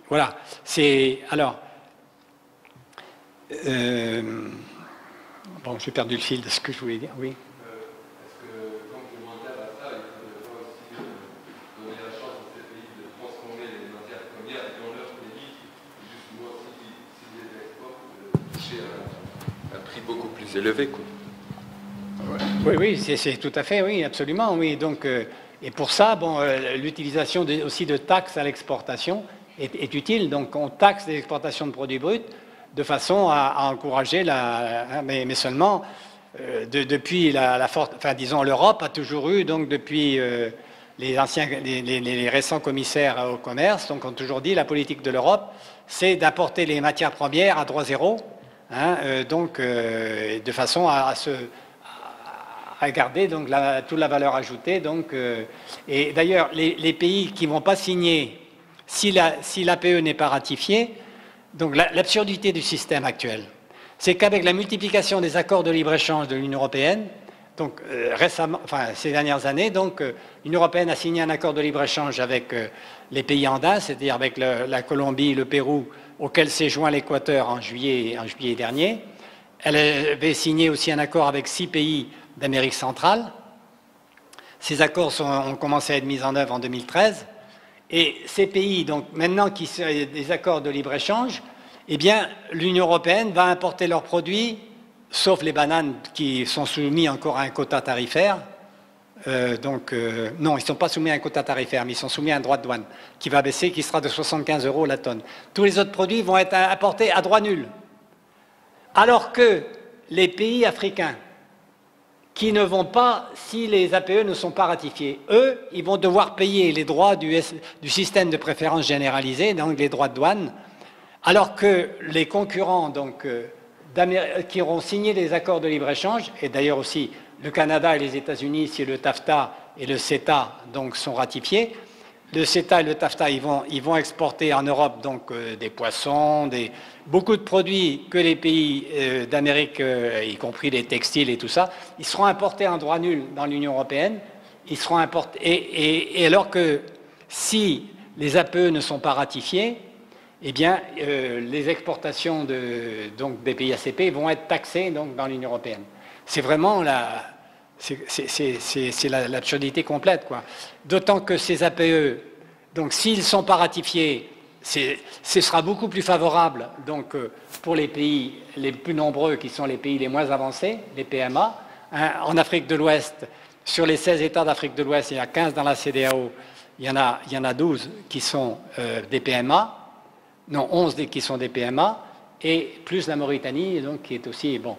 voilà. Alors. Bon, j'ai perdu le fil de ce que je voulais dire. Oui. Est-ce que, complémentaire à ça, il faudrait aussi donner la chance à ces pays de transformer les matières premières dans leur pays, justement, s'ils les exportent, chez un prix beaucoup plus élevé, quoi. Oui, c'est tout à fait, oui, absolument, oui. Donc, et pour ça, l'utilisation aussi de taxes à l'exportation est utile. Donc, on taxe les exportations de produits bruts de façon à encourager mais seulement depuis disons l'Europe a toujours eu, donc depuis les récents commissaires au commerce, donc ont toujours dit la politique de l'Europe, c'est d'apporter les matières premières à droit zéro, hein, de façon à garder donc toute la valeur ajoutée. Donc, et d'ailleurs, les pays qui ne vont pas signer, si l'APE n'est pas ratifiée, donc l'absurdité du système actuel, c'est qu'avec la multiplication des accords de libre-échange de l'Union européenne, donc récemment, enfin ces dernières années, donc l'Union européenne a signé un accord de libre-échange avec les pays andins, c'est-à-dire avec la Colombie, le Pérou, auquel s'est joint l'Équateur en juillet dernier. Elle avait signé aussi un accord avec 6 pays d'Amérique centrale. Ces accords ont commencé à être mis en œuvre en 2013. Et ces pays, donc maintenant qui sont des accords de libre-échange, eh bien, l'Union européenne va importer leurs produits, sauf les bananes qui sont soumis encore à un quota tarifaire. Non, ils ne sont pas soumis à un quota tarifaire, mais ils sont soumis à un droit de douane qui va baisser, qui sera de 75 € la tonne. Tous les autres produits vont être importés à droit nul. Alors que les pays africains qui ne vont pas, si les APE ne sont pas ratifiés, eux, ils vont devoir payer les droits du système de préférence généralisée, donc les droits de douane, alors que les concurrents donc, qui auront signé des accords de libre-échange, et d'ailleurs aussi le Canada et les États-Unis, si le TAFTA et le CETA donc, sont ratifiés, le CETA et le TAFTA, ils vont exporter en Europe donc des poissons, beaucoup de produits que les pays d'Amérique, y compris les textiles et tout ça, ils seront importés en droit nul dans l'Union européenne. Ils seront importés. Et alors que si les APE ne sont pas ratifiés, eh bien, les exportations donc, des pays ACP vont être taxées donc, dans l'Union européenne. C'est vraiment l'absurdité complète, quoi. D'autant que ces APE, donc s'ils ne sont pas ratifiés, ce sera beaucoup plus favorable donc, pour les pays les plus nombreux qui sont les pays les moins avancés, les PMA. Hein, en Afrique de l'Ouest, sur les 16 États d'Afrique de l'Ouest, il y a 15 dans la CEDEAO, il y en a 12 qui sont des PMA, non, 11 qui sont des PMA, et plus la Mauritanie, donc, qui est aussi, bon.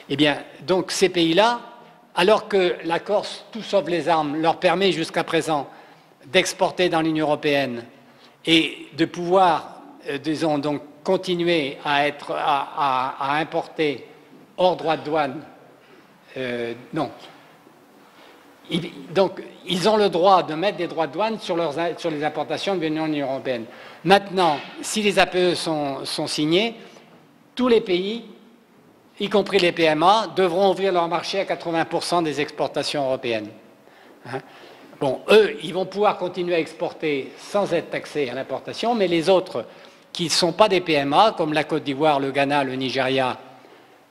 Eh bien, donc ces pays-là, alors que l'accord Tout sauf les armes leur permet jusqu'à présent d'exporter dans l'Union européenne et de pouvoir, disons, donc, continuer à importer hors droit de douane, non. Donc, ils ont le droit de mettre des droits de douane sur les importations de l'Union européenne. Maintenant, si les APE sont signés, tous les pays, y compris les PMA, devront ouvrir leur marché à 80% des exportations européennes. Hein? Bon, eux, ils vont pouvoir continuer à exporter sans être taxés à l'importation, mais les autres qui ne sont pas des PMA, comme la Côte d'Ivoire, le Ghana, le Nigeria,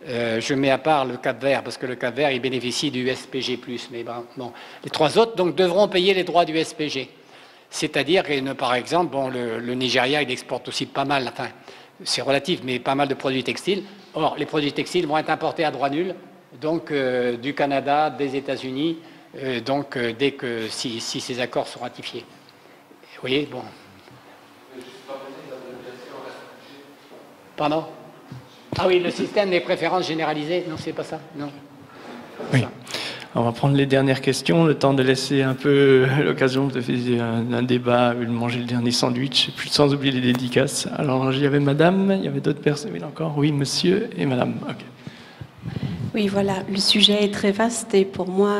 je mets à part le Cap-Vert, parce que le Cap-Vert, il bénéficie du SPG+, mais bon, les trois autres donc, devront payer les droits du SPG. C'est-à-dire que, par exemple, bon, le Nigeria, il exporte aussi pas mal, enfin, c'est relatif, mais pas mal de produits textiles. Or, les produits textiles vont être importés à droit nul, donc du Canada, des États-Unis, donc dès que si ces accords sont ratifiés. Vous voyez, bon. Pardon? Ah oui, le système des préférences généralisées. Non, c'est pas ça. Non. Oui. On va prendre les dernières questions, le temps de laisser un peu l'occasion de faire un débat, de manger le dernier sandwich, puis sans oublier les dédicaces. Alors, il y avait madame, il y avait d'autres personnes, oui, encore, oui, monsieur et madame. Okay. Oui, voilà, le sujet est très vaste et pour moi,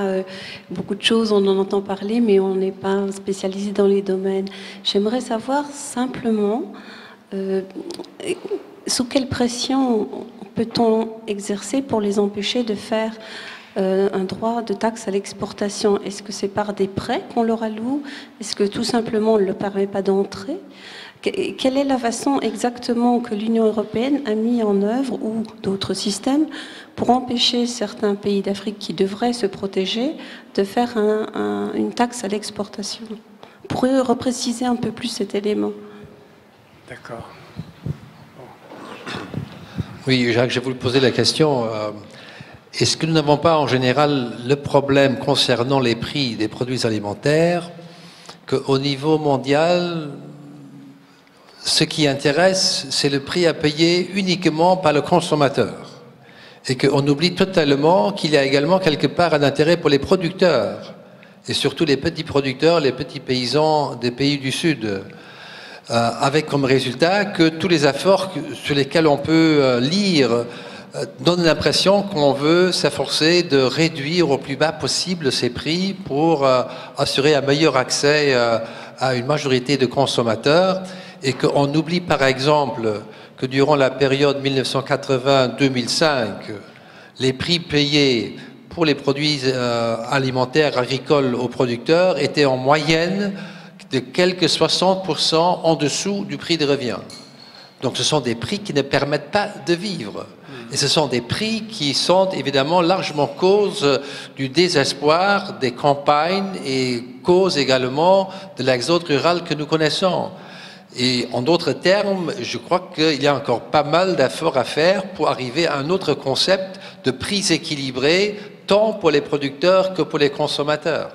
beaucoup de choses, on en entend parler, mais on n'est pas spécialisé dans les domaines. J'aimerais savoir simplement sous quelle pression peut-on exercer pour les empêcher de faire un droit de taxe à l'exportation? Est-ce que c'est par des prêts qu'on leur alloue? Est-ce que tout simplement on ne leur permet pas d'entrer? Quelle est la façon exactement que l'Union européenne a mis en œuvre, ou d'autres systèmes, pour empêcher certains pays d'Afrique qui devraient se protéger de faire une taxe à l'exportation? Vous pourriez repréciser un peu plus cet élément? D'accord. Oui, Jacques, je vais vous poser la question. Est-ce que nous n'avons pas en général le problème concernant les prix des produits alimentaires qu'au niveau mondial, ce qui intéresse, c'est le prix à payer uniquement par le consommateur et qu'on oublie totalement qu'il y a également quelque part un intérêt pour les producteurs et surtout les petits producteurs, les petits paysans des pays du Sud, avec comme résultat que tous les efforts sur lesquels on peut lire donne l'impression qu'on veut s'efforcer de réduire au plus bas possible ces prix pour assurer un meilleur accès à une majorité de consommateurs et qu'on oublie par exemple que durant la période 1980-2005, les prix payés pour les produits alimentaires agricoles aux producteurs étaient en moyenne de quelques 60% en dessous du prix de revient. Donc ce sont des prix qui ne permettent pas de vivre. Et ce sont des prix qui sont évidemment largement cause du désespoir des campagnes et cause également de l'exode rural que nous connaissons. Et en d'autres termes, je crois qu'il y a encore pas mal d'efforts à faire pour arriver à un autre concept de prix équilibré, tant pour les producteurs que pour les consommateurs.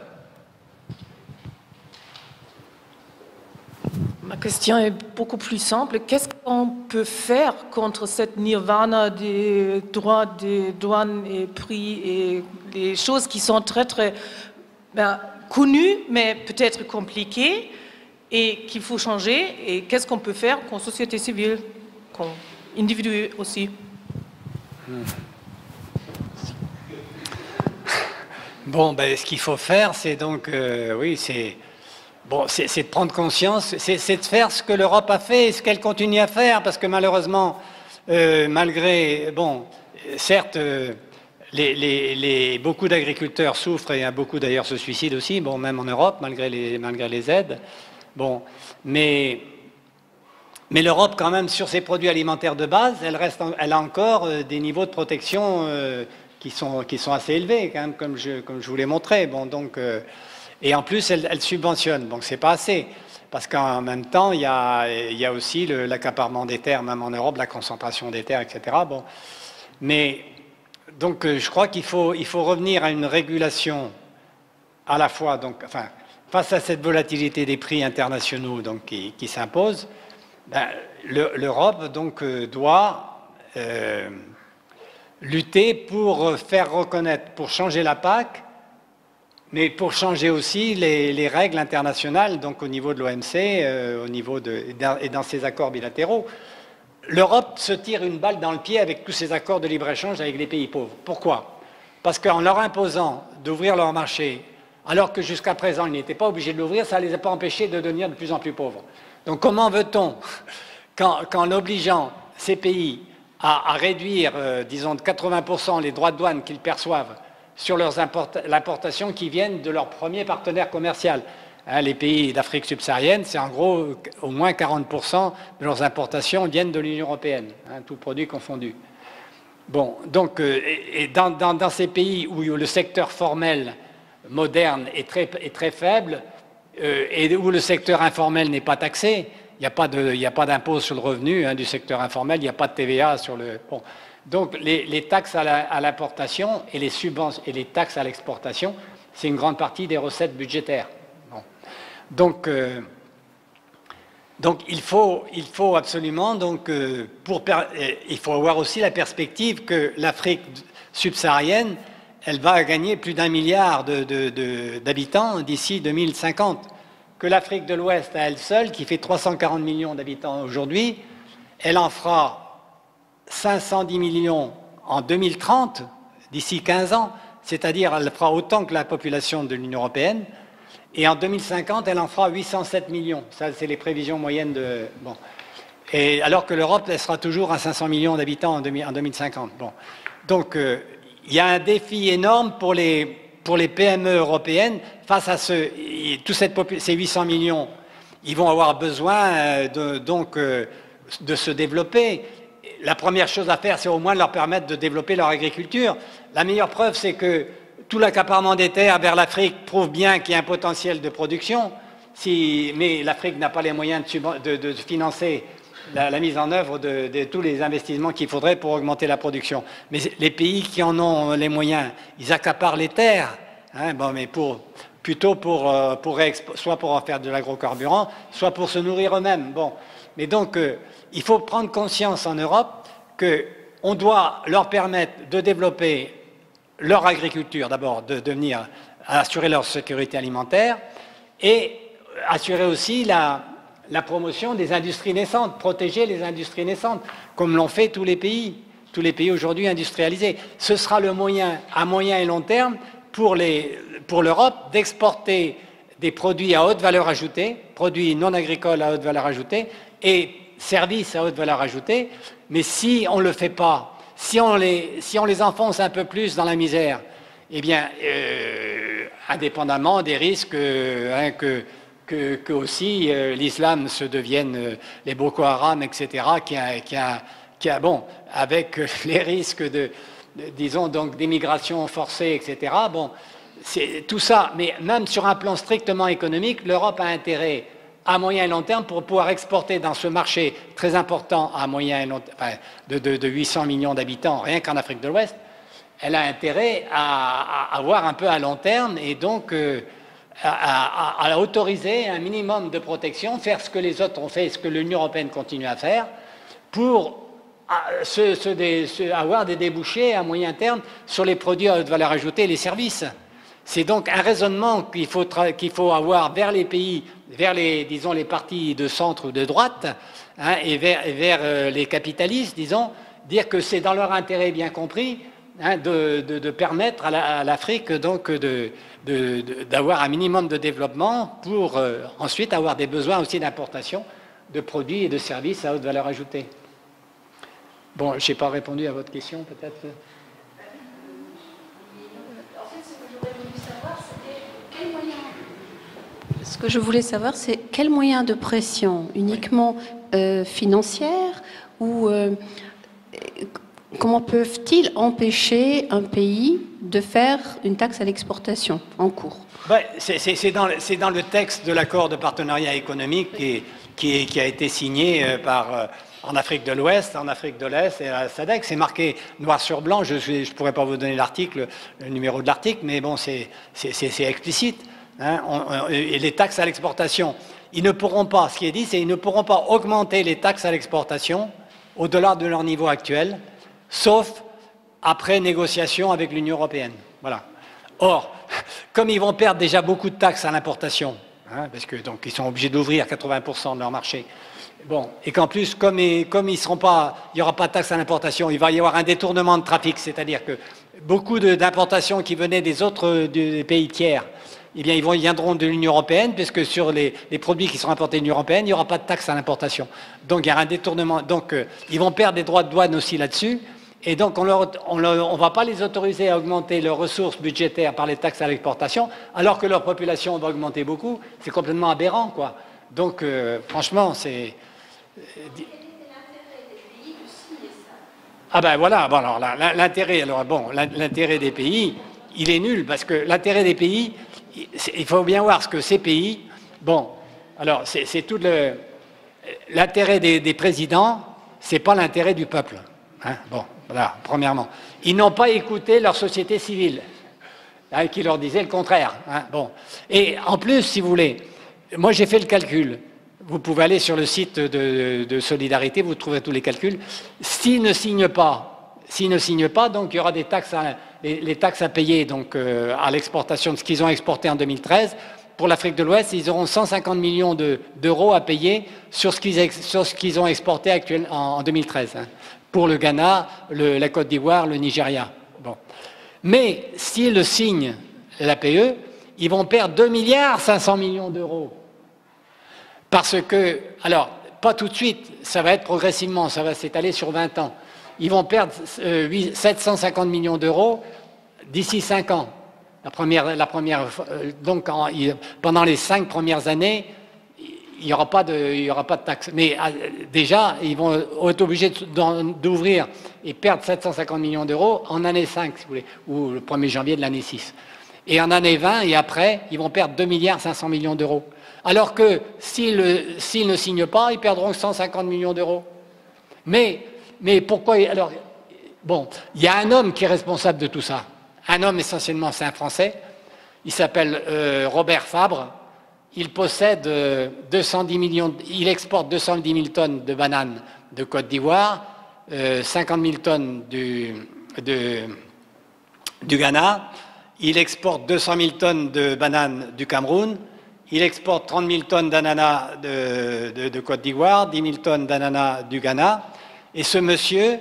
Ma question est beaucoup plus simple. Qu'est-ce qu'on peut faire contre cette nirvana des droits des douanes et prix et des choses qui sont très, très connues, mais peut-être compliquées et qu'il faut changer? Et qu'est-ce qu'on peut faire comme société civile, comme individu aussi? Bon, ce qu'il faut faire, c'est donc, oui, c'est bon, c'est de prendre conscience, c'est de faire ce que l'Europe a fait et ce qu'elle continue à faire, parce que malheureusement, malgré, bon, certes, beaucoup d'agriculteurs souffrent et beaucoup d'ailleurs se suicident aussi, bon, même en Europe, malgré les aides. Bon, mais l'Europe, quand même, sur ses produits alimentaires de base, elle a encore des niveaux de protection qui sont assez élevés, quand même, comme je vous l'ai montré. Bon, donc, et en plus, elle subventionne, donc c'est pas assez. Parce qu'en même temps, il y a aussi l'accaparement des terres, même en Europe, la concentration des terres, etc. Bon, mais donc, je crois qu'il faut revenir à une régulation à la fois, donc, enfin, face à cette volatilité des prix internationaux donc, qui s'impose, ben, l'Europe donc doit lutter pour faire reconnaître, pour changer la PAC, mais pour changer aussi les règles internationales, donc au niveau de l'OMC, et dans ses accords bilatéraux. L'Europe se tire une balle dans le pied avec tous ces accords de libre-échange avec les pays pauvres. Pourquoi? Parce qu'en leur imposant d'ouvrir leur marché, alors que jusqu'à présent ils n'étaient pas obligés de l'ouvrir, ça ne les a pas empêchés de devenir de plus en plus pauvres. Donc comment veut-on, qu'en obligeant ces pays à réduire, disons, de 80% les droits de douane qu'ils perçoivent sur l'importation qui viennent de leur premier partenaire commercial. Hein, les pays d'Afrique subsaharienne, c'est en gros au moins 40% de leurs importations viennent de l'Union européenne, hein, tous produits confondus. Bon, donc, dans ces pays où le secteur formel moderne est très faible et où le secteur informel n'est pas taxé, il n'y a pas d'impôt sur le revenu hein, du secteur informel, il n'y a pas de TVA sur le... Bon. Donc les taxes à l'importation et les taxes à l'exportation, c'est une grande partie des recettes budgétaires. Bon. Donc il faut absolument, il faut avoir aussi la perspective que l'Afrique subsaharienne, elle va gagner plus d'1 milliard d'habitants d'ici 2050. Que l'Afrique de l'Ouest à elle seule, qui fait 340 millions d'habitants aujourd'hui, elle en fera 510 millions en 2030, d'ici 15 ans, c'est-à-dire elle fera autant que la population de l'Union européenne, et en 2050, elle en fera 807 millions. Ça, c'est les prévisions moyennes de... Bon. Et alors que l'Europe, elle sera toujours à 500 millions d'habitants en 2050. Bon. Donc, il y a un défi énorme pour les PME européennes face à ces 800 millions. Ils vont avoir besoin de se développer. La première chose à faire, c'est au moins de leur permettre de développer leur agriculture. La meilleure preuve, c'est que tout l'accaparement des terres vers l'Afrique prouve bien qu'il y a un potentiel de production, mais l'Afrique n'a pas les moyens de financer la mise en œuvre de tous les investissements qu'il faudrait pour augmenter la production. Mais les pays qui en ont les moyens, ils accaparent les terres, hein, bon, mais plutôt soit pour en faire de l'agrocarburant, soit pour se nourrir eux-mêmes. Bon. Mais donc, il faut prendre conscience en Europe qu'on doit leur permettre de développer leur agriculture, d'abord, de venir assurer leur sécurité alimentaire et assurer aussi la promotion des industries naissantes, protéger les industries naissantes, comme l'ont fait tous les pays aujourd'hui industrialisés. Ce sera le moyen, à moyen et long terme, pour l'Europe d'exporter des produits à haute valeur ajoutée, produits non agricoles à haute valeur ajoutée, et services à haute valeur ajoutée, mais si on ne le fait pas, si on les enfonce un peu plus dans la misère, eh bien, indépendamment des risques que aussi l'islam se devienne les Boko Haram, etc., bon, avec les risques disons, donc d'émigration forcée, etc., bon, c'est tout ça, mais même sur un plan strictement économique, l'Europe a intérêt à moyen et long terme pour pouvoir exporter dans ce marché très important à moyen et long terme, enfin, de 800 millions d'habitants, rien qu'en Afrique de l'Ouest, elle a intérêt à avoir un peu à long terme et donc à autoriser un minimum de protection, faire ce que les autres ont fait et ce que l'Union européenne continue à faire pour avoir des débouchés à moyen terme sur les produits à haute valeur ajoutée et les services. C'est donc un raisonnement qu'il faut avoir vers les pays, vers disons, les partis de centre ou de droite, hein, et vers les capitalistes, disons, dire que c'est dans leur intérêt bien compris hein, de permettre à l'Afrique donc d'avoir un minimum de développement pour ensuite avoir des besoins aussi d'importation de produits et de services à haute valeur ajoutée. Bon, je n'ai pas répondu à votre question, peut-être. Ce que je voulais savoir, c'est quels moyens de pression, uniquement financière, ou comment peuvent-ils empêcher un pays de faire une taxe à l'exportation en cours? Ben, c'est dans le texte de l'accord de partenariat économique qui a été signé en Afrique de l'Ouest, en Afrique de l'Est et à la SADC. C'est marqué noir sur blanc. Je ne pourrais pas vous donner l'article, le numéro de l'article, mais bon, c'est explicite. Hein, et les taxes à l'exportation, ils ne pourront pas, ce qui est dit, c'est qu'ils ne pourront pas augmenter les taxes à l'exportation au-delà de leur niveau actuel, sauf après négociation avec l'Union européenne. Voilà. Or, comme ils vont perdre déjà beaucoup de taxes à l'importation, hein, parce que donc ils sont obligés d'ouvrir 80% de leur marché, bon, et qu'en plus, comme il n'y aura pas de taxes à l'importation, il va y avoir un détournement de trafic, c'est-à-dire que beaucoup d'importations qui venaient des pays tiers, eh bien, ils viendront de l'Union européenne, puisque sur les produits qui seront importés de l'Union européenne, il n'y aura pas de taxe à l'importation. Donc, il y aura un détournement. Donc, ils vont perdre des droits de douane aussi là-dessus. Et donc, on ne va pas les autoriser à augmenter leurs ressources budgétaires par les taxes à l'exportation, alors que leur population va augmenter beaucoup. C'est complètement aberrant, quoi. Donc, franchement, c'est... Ah ben voilà, bon, alors l'intérêt des pays, il est nul, parce que l'intérêt des pays... Il faut bien voir ce que ces pays... Bon, alors, c'est tout l'intérêt des présidents, c'est pas l'intérêt du peuple. Hein, bon, voilà, premièrement. Ils n'ont pas écouté leur société civile, hein, qui leur disait le contraire. Hein, bon. Et en plus, si vous voulez, moi j'ai fait le calcul. Vous pouvez aller sur le site de Solidarité, vous trouverez tous les calculs. S'ils ne signent pas, donc il y aura des taxes les taxes à payer donc, à l'exportation de ce qu'ils ont exporté en 2013. Pour l'Afrique de l'Ouest, ils auront 150 millions d'euros à payer sur ce qu'ils ont exporté en 2013. Hein, pour le Ghana, la Côte d'Ivoire, le Nigeria. Bon. Mais s'ils le signent, l'APE, ils vont perdre 2,5 milliards d'euros. Parce que, alors, pas tout de suite, ça va être progressivement, ça va s'étaler sur 20 ans. Ils vont perdre 750 millions d'euros d'ici 5 ans. Donc, pendant les 5 premières années, il n'y aura pas de taxe. Mais déjà, ils vont être obligés d'ouvrir et perdre 750 millions d'euros en année 5, si vous voulez, ou le 1er janvier de l'année 6. Et en année 20 et après, ils vont perdre 2,5 milliards d'euros. Alors que s'ils ne signent pas, ils perdront 150 millions d'euros. Mais pourquoi... Alors, bon, il y a un homme qui est responsable de tout ça. Un homme, essentiellement, c'est un Français. Il s'appelle Robert Fabre. Il possède 210 millions... Il exporte 210 000 tonnes de bananes de Côte d'Ivoire, 50 000 tonnes du Ghana. Il exporte 200 000 tonnes de bananes du Cameroun. Il exporte 30 000 tonnes d'ananas de Côte d'Ivoire, 10 000 tonnes d'ananas du Ghana. Et ce monsieur,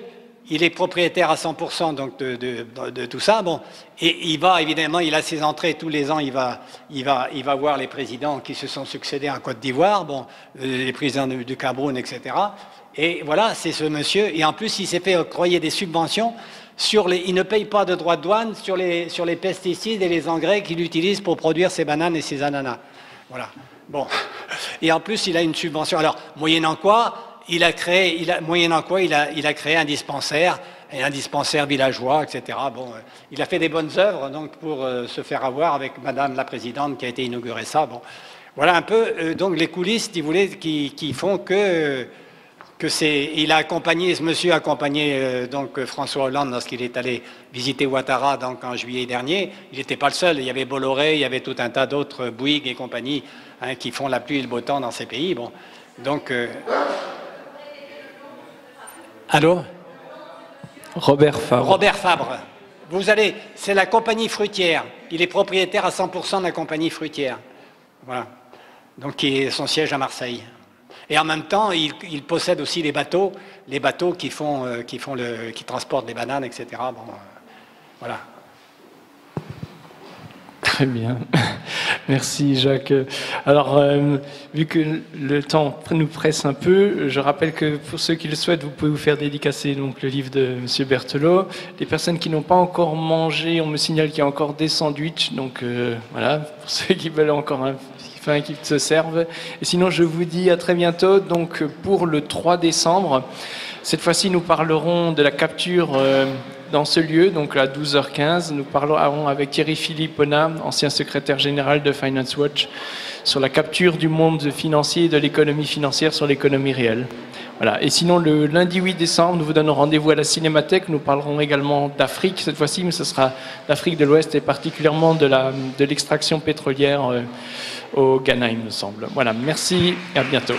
il est propriétaire à 100% donc de tout ça. Bon, et évidemment, il a ses entrées tous les ans. Il va voir les présidents qui se sont succédés en Côte d'Ivoire, bon, les présidents du Cameroun, etc. Et voilà, c'est ce monsieur. Et en plus, il s'est fait octroyer des subventions il ne paye pas de droits de douane sur les pesticides et les engrais qu'il utilise pour produire ses bananes et ses ananas. Voilà. Bon. Et en plus, il a une subvention. Alors, moyennant quoi, il a créé un dispensaire, et un dispensaire villageois, etc. Bon, il a fait des bonnes œuvres donc pour se faire avoir avec Madame la Présidente qui a été inaugurée ça. Bon, voilà un peu donc les coulisses, si vous voulez, qui font que il a accompagné, ce monsieur a accompagné donc François Hollande lorsqu'il est allé visiter Ouattara donc en juillet dernier. Il n'était pas le seul, il y avait Bolloré, il y avait tout un tas d'autres, Bouygues et compagnie, hein, qui font la pluie et le beau temps dans ces pays. Bon, donc allô, Robert Fabre. Robert Fabre. C'est la compagnie fruitière. Il est propriétaire à 100% de la compagnie fruitière. Voilà. Donc qui est son siège à Marseille. Et en même temps, il possède aussi les bateaux qui transportent les bananes, etc. Bon, Voilà. Très bien. Merci Jacques. Alors, vu que le temps nous presse un peu, je rappelle que pour ceux qui le souhaitent, vous pouvez vous faire dédicacer donc, le livre de M. Berthelot. Les personnes qui n'ont pas encore mangé, on me signale qu'il y a encore des sandwichs. Donc voilà, pour ceux qui veulent encore qui se servent. Et sinon, je vous dis à très bientôt. Donc pour le 3 décembre, cette fois-ci, nous parlerons de la capture dans ce lieu, donc à 12h15. Nous parlerons avec Thierry Philippona, ancien secrétaire général de Finance Watch, sur la capture du monde financier et de l'économie financière sur l'économie réelle. Voilà. Et sinon, le lundi 8 décembre, nous vous donnons rendez-vous à la Cinémathèque. Nous parlerons également d'Afrique cette fois-ci, mais ce sera d'Afrique de l'Ouest et particulièrement de l'extraction pétrolière au Ghana, il me semble. Voilà, merci et à bientôt.